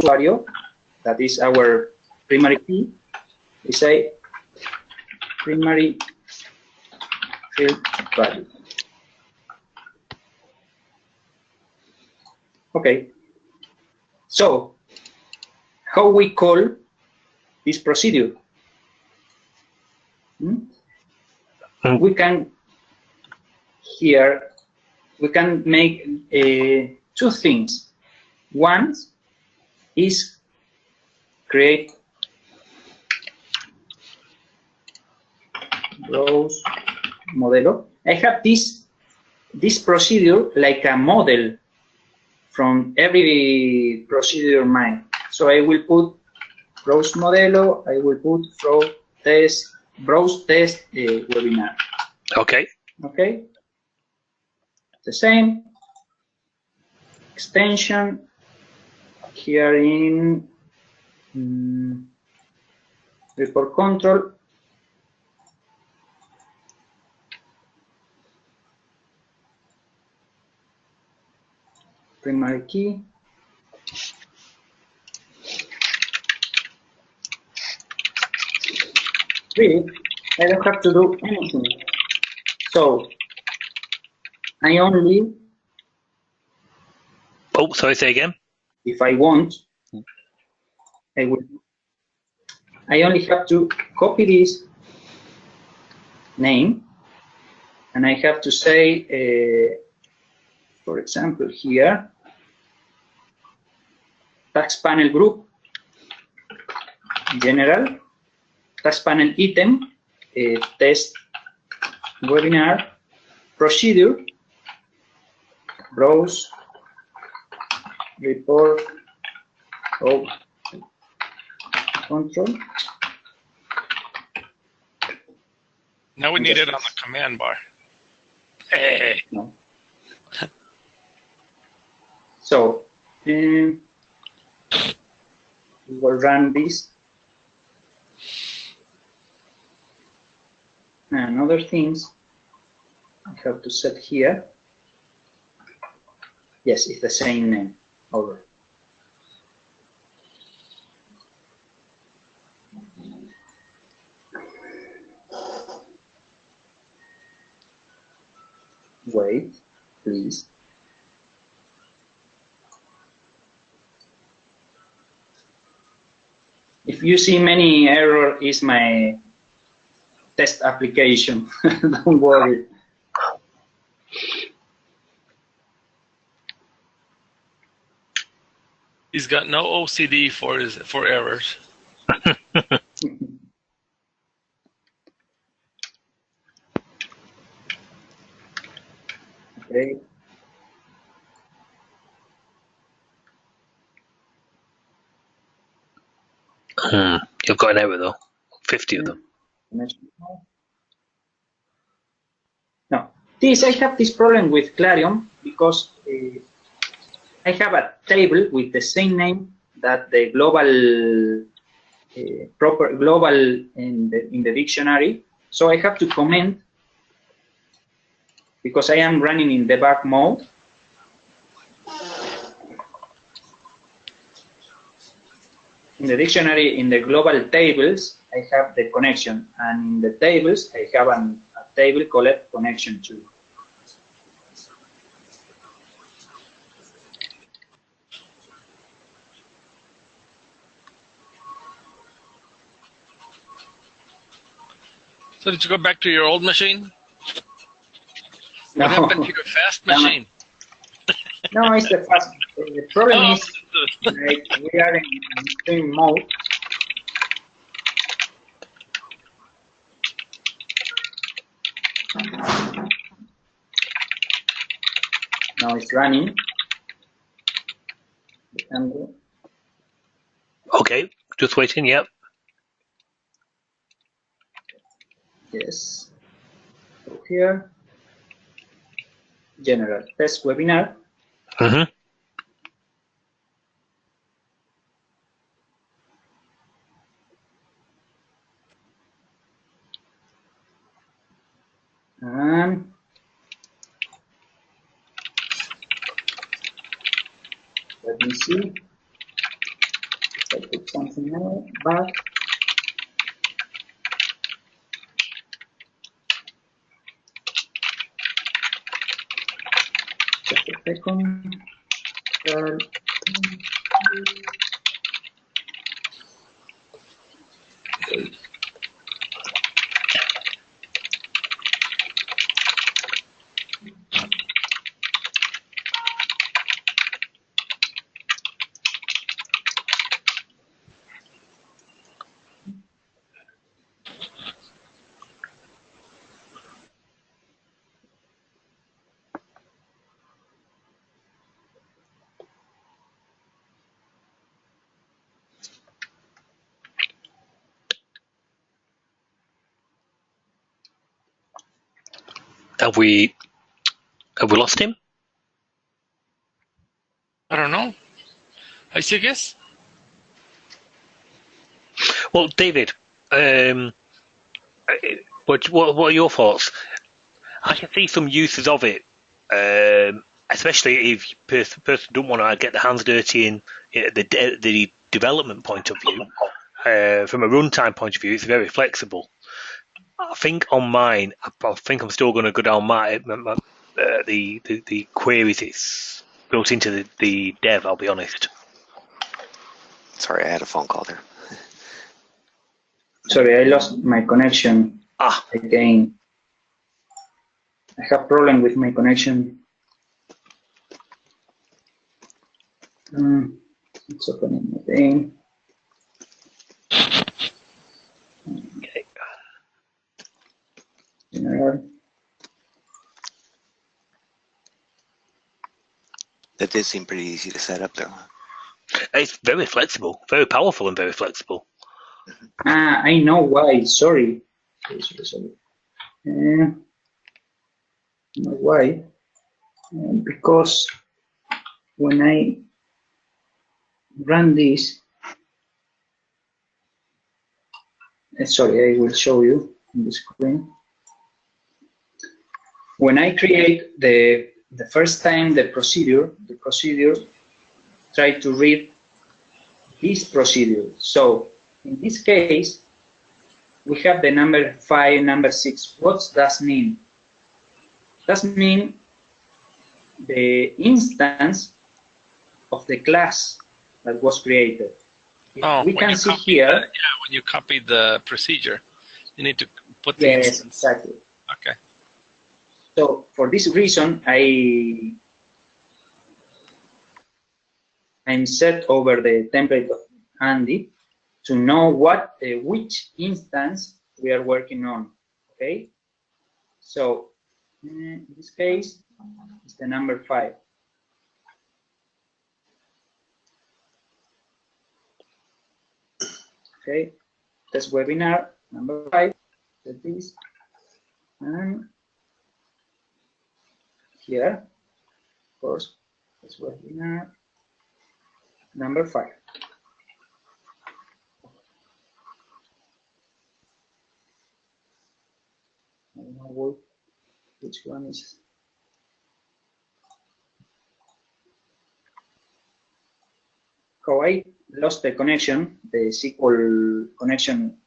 usuario, that is our primary key, we say primary field value. Okay. So how we call this procedure? We can here we can make 2 things. One is create browse modelo. I have this procedure like a model from every procedure mine. So I will put browse modelo, I will put browse test webinar. Okay. Okay. The same extension here in report control. Primary key. Really, I don't have to do anything. So I only. Oh, sorry, say again. If I want, I will. I only have to copy this name, and I have to say, for example, here, task panel group, general, task panel item, test webinar, procedure, browse, report, control. Now we need it on the command bar. Hey. No. So we will run this. And other things I have to set here. Yes, it's the same name. Over. Wait, please. If you see many error, is my test application. Don't worry. He's got no OCD for errors. Okay. You've got an error though. 50 of them. No, this I have this problem with Clarion because I have a table with the same name that the global proper global in the dictionary. So I have to comment because I am running in debug mode. In the dictionary, in the global tables, I have the connection, and in the tables, I have a table called connection to. So did you go back to your old machine? No. What happened to your fast machine? No, it's the fast. The problem is like we are in stream mode. Now it's running. Okay, just waiting. Yep. Yes. So here, general test webinar. Mm-hmm. And let me see. I put something else back. Just a second. Have we lost him? I don't know. I see, guess. Well, David, what are your thoughts? I can see some uses of it, especially if person don't want to get their hands dirty in the development point of view. From a runtime point of view, it's very flexible. I think on mine, I think I'm still going to go down the queries it's built into the dev. I'll be honest. Sorry, I had a phone call there. Sorry, I lost my connection again. I have problem with my connection. It's opening again. Okay. General. That did seem pretty easy to set up though. It's very flexible, very powerful, and very flexible. I know why. Sorry. Sorry. Know why? Because when I run this, sorry, I will show you on the screen. When I create the first time the procedure try to read this procedure. So in this case, we have the number 5, number 6. What does that mean? That means the instance of the class that was created. Oh, We can see copy here. yeah, when you copy the procedure, you need to put the Yes, instance. exactly. Okay. So for this reason, I'm set over the template of Andy to know what which instance we are working on. Okay. So in this case, it's the number 5. Okay. Test webinar number 5. Set this, and here, of course, test webinar number 5. I don't know which one is. Oh, I lost the connection. The SQL connection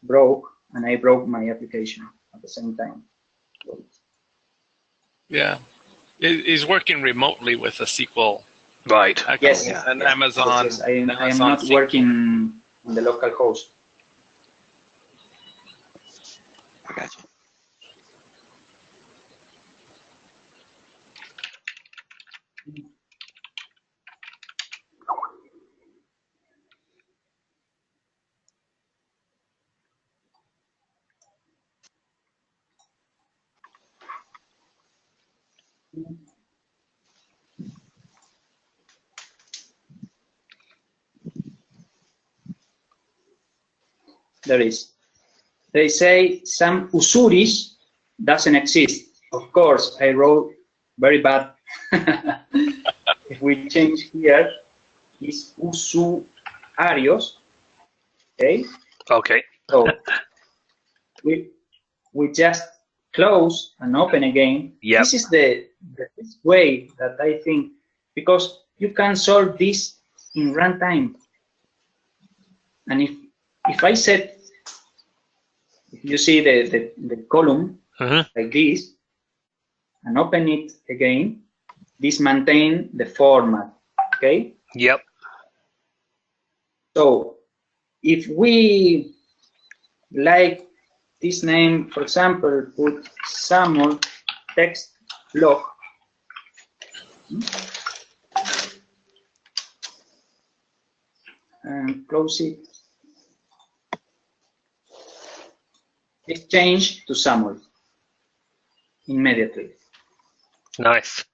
broke, and I broke my application at the same time. Yeah. He's working remotely with a SQL. Right. Account, Yes. and Yeah. Amazon. Yes, I am Amazon not SQL. working on the local host. I got you. There is. They say some usuris doesn't exist. Of course, I wrote very bad. If we change here, is usuarios. Okay. Okay. So we just close and open again. Yep. This is the best way that I think, because you can solve this in runtime. And if I set, if you see the column like this, and open it again, this maintain the format. Okay. Yep. So if we like this name, for example, put Samuel text log. And close it. It changed to Samuel immediately. Nice.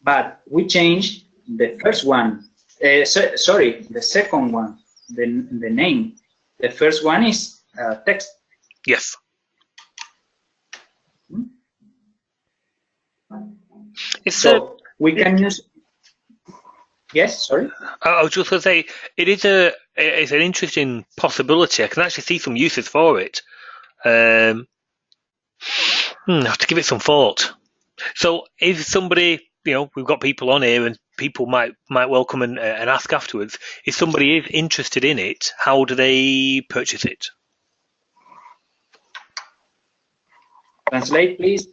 But we changed the first one. Sorry, the second one, the name. The first one is text. Yes. So we can use. Yes, sorry. I was just going to say, it's an interesting possibility. I can actually see some uses for it. I have to give it some thought. So if somebody, we've got people on here and people might well come and ask afterwards, if somebody is interested in it, how do they purchase it? Translate, please.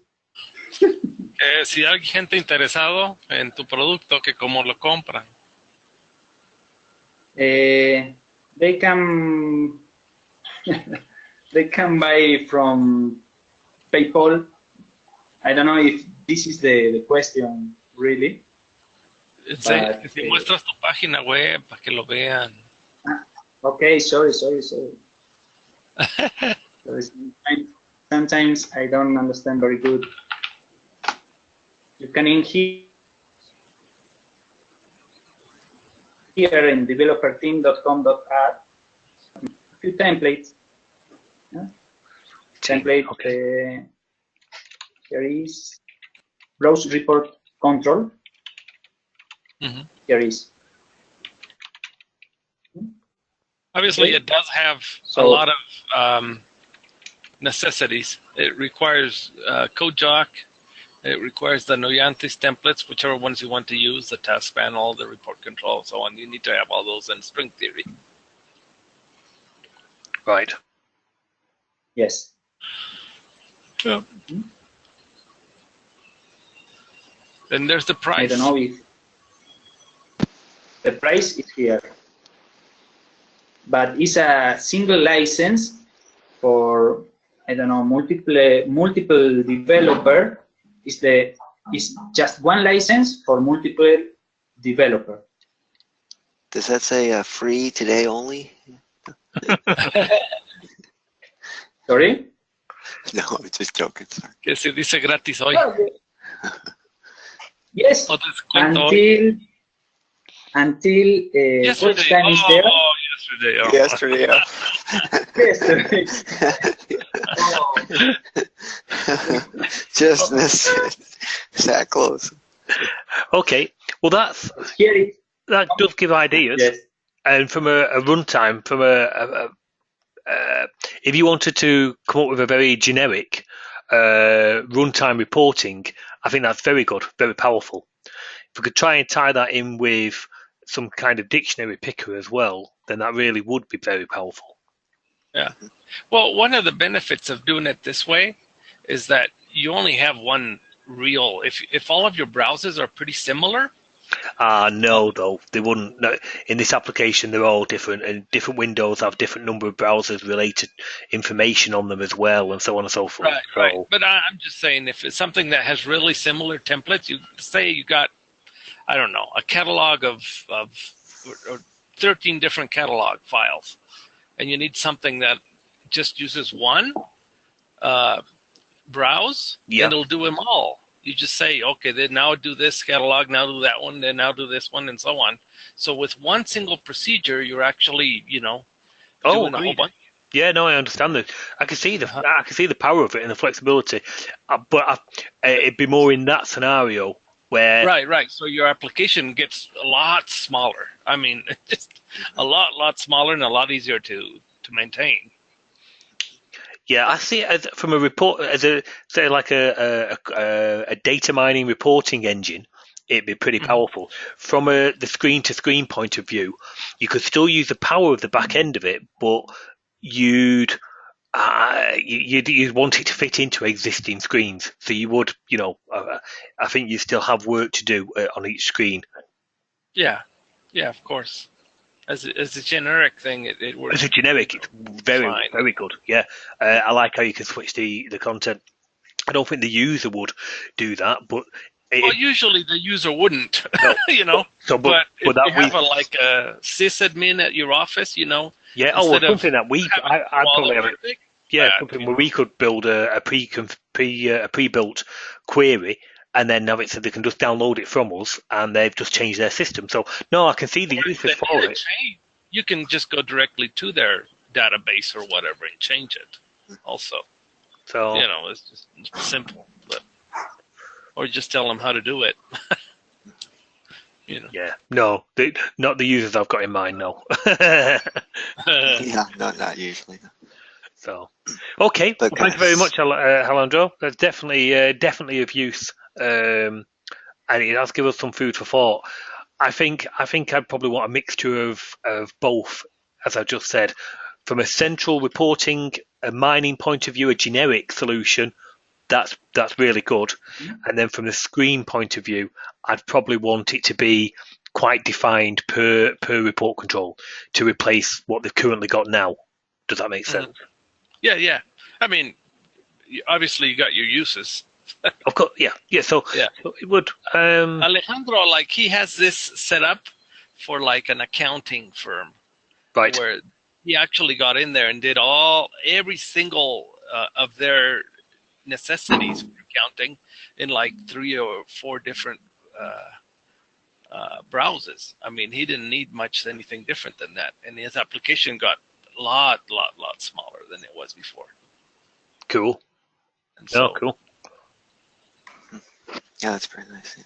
Si hay gente interesado en tu producto, que cómo lo compran. They can they can buy from PayPal. I don't know if this is the question really. Si muestras tu página web para que lo vean. Okay, sorry. Sometimes I don't understand very good. You can in here in developerteam.com.ar a few templates. Template. Okay. Here is browse report control. Here is. Obviously, it does have a lot of necessities. It requires CodeJock. It requires the Noyantis templates, whichever ones you want to use, the task panel, the report control, so on. You need to have all those in string theory. Right. Yes. Yeah. Then there's the price. I don't know if the price is here, but it's a single license for, I don't know, multiple developer. Is just one license for multiple developer. Does that say free today only? Sorry? No, I'm just joking. Sorry. Que se dice gratis hoy. Yes. Until which time is there? Oh, yesterday. Yesterday. Yesterday. Just missed it. That close. Okay. Well, that does give ideas. Yes. And from a runtime, if you wanted to come up with a very generic runtime reporting, I think that's very good, very powerful. If we could try and tie that in with some kind of dictionary picker as well, then that really would be very powerful. Yeah. Well, one of the benefits of doing it this way is that you only have one real. If all of your browsers are pretty similar. No, though they wouldn't. No, in this application, they're all different, and different windows have different number of browsers related information on them as well, and so on and so forth. Right. But I'm just saying, if it's something that has really similar templates, you say you got, I don't know, a catalog of 13 different catalog files, and you need something that just uses one browse, and it'll do them all. You just say, okay, then now do this catalog, now do that one, then now do this one, and so on. So with one single procedure, you're actually, doing a whole bunch. Yeah, no, I understand that. I can see the power of it and the flexibility, but it'd be more in that scenario where. Right. So your application gets a lot smaller. I mean, just a lot smaller and a lot easier to maintain. Yeah, I see it as, from a report, as a data mining reporting engine. It'd be pretty powerful. From the screen-to-screen point of view, you could still use the power of the back end of it, but you'd want it to fit into existing screens. So you would, I think you still have work to do on each screen. Yeah, of course. As a generic thing, it works. As a generic, it's very good. Yeah, I like how you can switch the content. I don't think the user would do that, but usually the user wouldn't. No. But if you have a sysadmin at your office, Yeah. Something that I probably have. Something where we could build a pre-built query. And then now they can just download it from us, and they've just changed their system. So no, I can see the uses for it. You can just go directly to their database or whatever and change it. Also, so it's just simple. Or just tell them how to do it. Yeah, no, not the users I've got in mind. No. Yeah, not usually. So, okay. Well, thank you very much, Alejandro. That's definitely of use. And it does give us some food for thought. I think I'd probably want a mixture of both, as I just said. From a central reporting, a mining point of view, a generic solution, that's really good. And then from the screen point of view, I'd probably want it to be quite defined per report control to replace what they've currently got now. Does that make sense? Yeah. I mean, obviously you got your uses. Of course, yeah. So, Yeah. so it would. Alejandro, like he has this set up for like an accounting firm, Right. where he actually got in there and did every single of their necessities for accounting in like 3 or 4 different browsers. I mean, he didn't need anything different than that, and his application got a lot smaller than it was before. Cool. And so, cool. Yeah, that's pretty nice.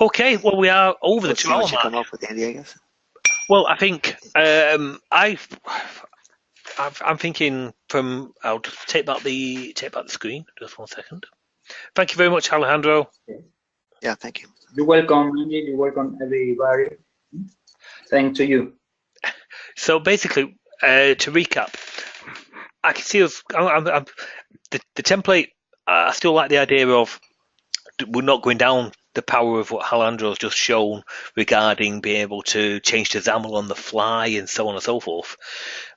Okay, well, we are over the Let's 2 see hour what you mark. come up with, Andy, I guess. Well, I think I'm thinking from. I'll just take back the screen. Just 1 second. Thank you very much, Alejandro. Yeah, thank you. You're welcome, Andy. You're welcome, everybody. Thanks to you. So basically, to recap, I can see us. The template. I still like the idea of we're not going down the power of what Alejandro's just shown regarding being able to change the XAML on the fly and so on and so forth,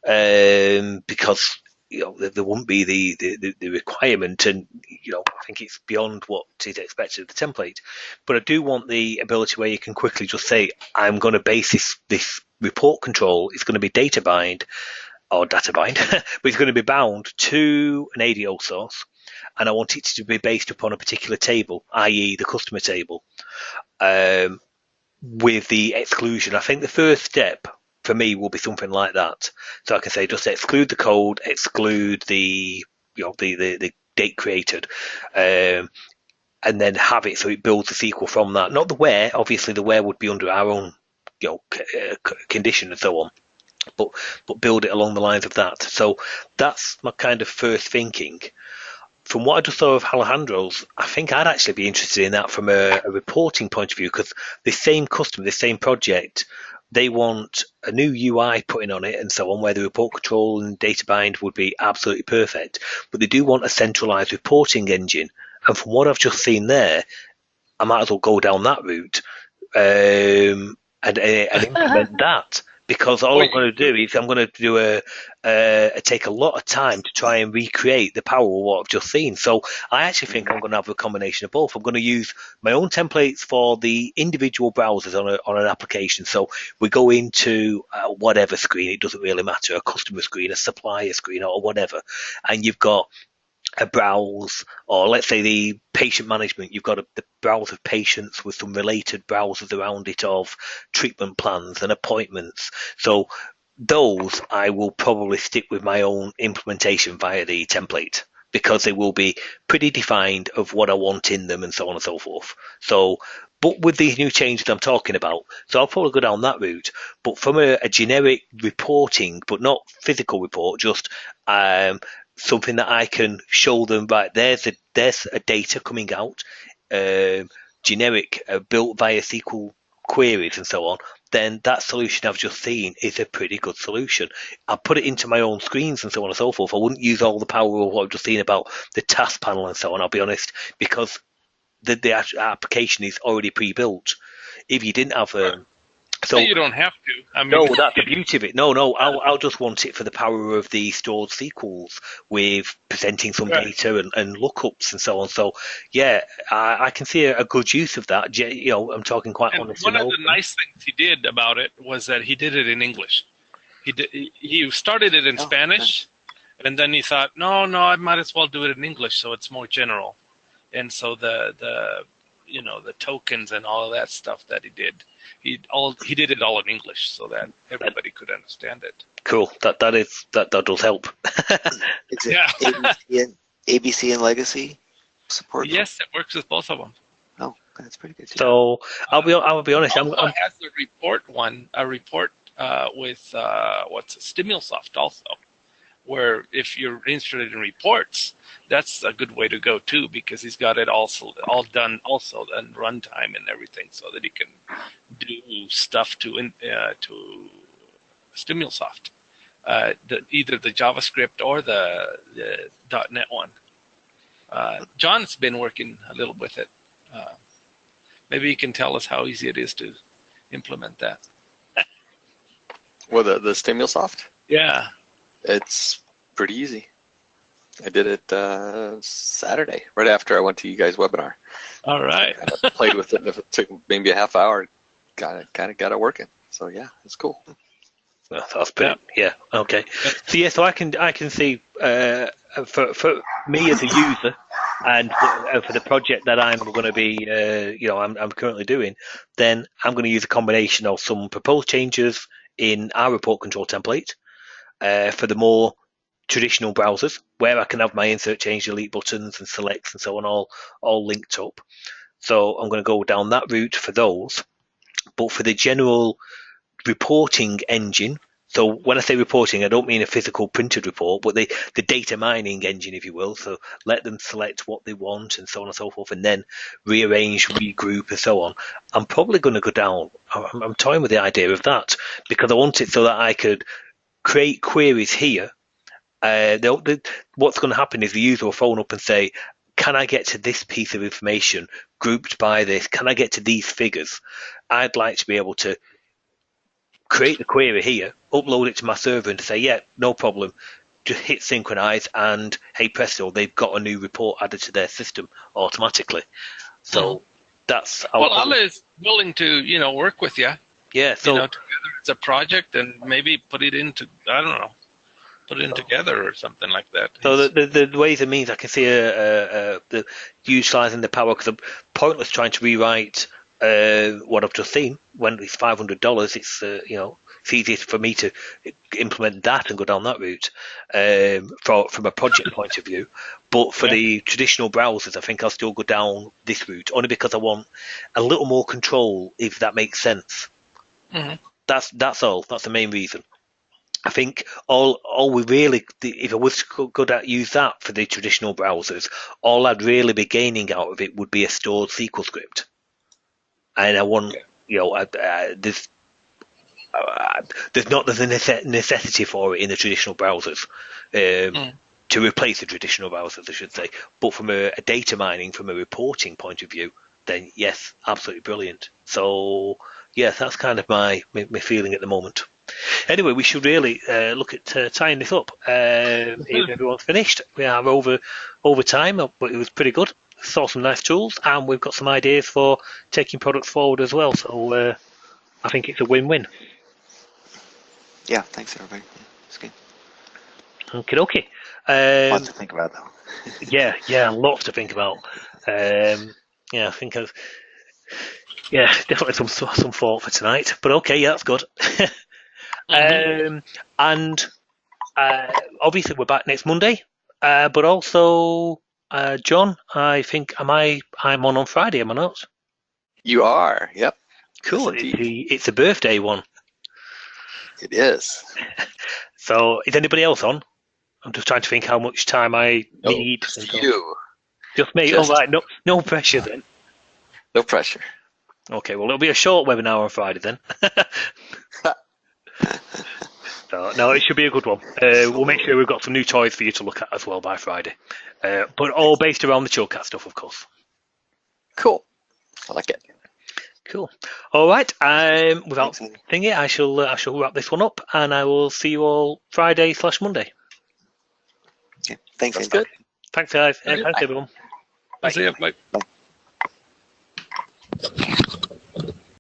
because there wouldn't be the requirement, and I think it's beyond what is expected of the template. But I do want the ability where you can quickly just say, I'm going to base this report control. It's going to be data bind, but it's going to be bound to an ADO source, and I want it to be based upon a particular table, i.e. the customer table, with the exclusion. I think the first step for me will be something like that. So I can say just exclude the code, exclude the date created, and then have it so it builds the SQL from that. Not the where. Obviously, the where would be under our own condition and so on. But build it along the lines of that. So that's my kind of first thinking. From what I just saw of Alejandro's, I think I'd actually be interested in that from a reporting point of view, because the same customer, the same project, they want a new UI putting on it and so on, where the report control and data bind would be absolutely perfect. But they do want a centralized reporting engine. And from what I've just seen there, I might as well go down that route and implement that. Because all I'm going to do is I'm going to do take a lot of time to try and recreate the power of what I've just seen. So I actually think I'm going to have a combination of both. I'm going to use my own templates for the individual browsers on an application. So we go into whatever screen, it doesn't really matter, a customer screen, a supplier screen, or whatever, and you've got a browse, or let's say the patient management, you've got the browse of patients with some related browsers around it of treatment plans and appointments. So those I will probably stick with my own implementation via the template, because they will be pretty defined of what I want in them and so on and so forth. So, but with these new changes I'm talking about, so I'll probably go down that route. But from a generic reporting, but not physical report, just something that I can show them, right, there's a data coming out, generic, built via SQL queries and so on, then that solution I've just seen is a pretty good solution. I'll put it into my own screens and so on and so forth. I wouldn't use all the power of what I've just seen about the task panel and so on, I'll be honest, because the application is already pre-built. If you didn't have so you don't have to. I mean, no, that's the beauty of it. No, I'll just want it for the power of the stored SQLs with presenting some data and lookups and so on. So, yeah, I can see a good use of that. I'm talking quite honestly. One of the nice things he did about it was that he did it in English. He started it in Spanish, and then he thought, no, I might as well do it in English, so it's more general. And so the tokens and all of that stuff that he did, he did it all in English so that everybody could understand it. Cool. That does help. Is it ABC and Legacy support? Yes, it works with both of them. Oh, that's pretty good. So I'll be honest. Also has a report with StimulSoft also, where if you're interested in reports, that's a good way to go too, because he's got it all done also and runtime and everything, so that he can do stuff to StimulSoft, either the JavaScript or the .NET one. John's been working a little with it. Maybe you can tell us how easy it is to implement that. Well, the StimulSoft? Yeah. It's pretty easy. I did it Saturday, right after I went to you guys' webinar. All right. I played with it, and if it took maybe a half hour, got it working. So yeah, it's cool. That's pretty. Yeah. Okay. So yeah. So I can see for me as a user, and for the project that I'm going to be, I'm currently doing, then I'm going to use a combination of some proposed changes in our report control template for the more traditional browsers, where I can have my insert change delete buttons and selects and so on all linked up. So I'm going to go down that route for those. But for the general reporting engine, so when I say reporting, I don't mean a physical printed report, but the data mining engine, if you will. So let them select what they want and so on and so forth, and then rearrange, regroup, and so on. I'm probably going to go down. I'm toying with the idea of that because I want it so that I could create queries here. What's going to happen is the user will phone up and say, can I get to this piece of information grouped by this? Can I get to these figures? I'd like to be able to create the query here, upload it to my server and say, yeah, no problem. Just hit synchronize and hey presto, they've got a new report added to their system automatically. So that's... Well, Allah is willing to, work with you. Yeah, so... together it's a project and maybe put it into, I don't know, put it in together or something like that. So the ways and means I can see the utilising the power, because I'm pointless trying to rewrite what I've just seen. When it's $500, it's it's easiest for me to implement that and go down that route from a project point of view. But for the traditional browsers, I think I'll still go down this route, only because I want a little more control, if that makes sense. Mm-hmm. That's all. That's the main reason. I think all we really, if I was good at use that for the traditional browsers, all I'd really be gaining out of it would be a stored SQL script. And I want, there's a necessity for it in the traditional browsers to replace the traditional browsers, I should say. But from a data mining, from a reporting point of view, then yes, absolutely brilliant. So yes, that's kind of my feeling at the moment. Anyway, we should really look at tying this up. If everyone's finished, we are over time, but it was pretty good. Saw some nice tools, and we've got some ideas for taking products forward as well. So I think it's a win-win. Yeah, thanks everybody. It's good. Okay. Lots to think about though. yeah, lots to think about. I think definitely some thought for tonight. But okay, yeah, that's good. And obviously we're back next Monday, but also John, I think I'm on Friday, am I not? You are, yep. Cool. Yes, it's a birthday one. It is. So is anybody else on? I'm just trying to think how much time I need. Just you. Just me. All right. No pressure then. No pressure. Okay. Well, it'll be a short webinar on Friday then. So, no, it should be a good one. We'll make sure we've got some new toys for you to look at as well by Friday. But all based around the Chillcat stuff, of course. Cool. I like it. Cool. All right. Without thinking, I shall wrap this one up, and I will see you all Friday/Monday. Yeah. Thanks. That's good. Thanks, guys. Okay. Thanks, everyone. Bye. See you. Bye. Bye.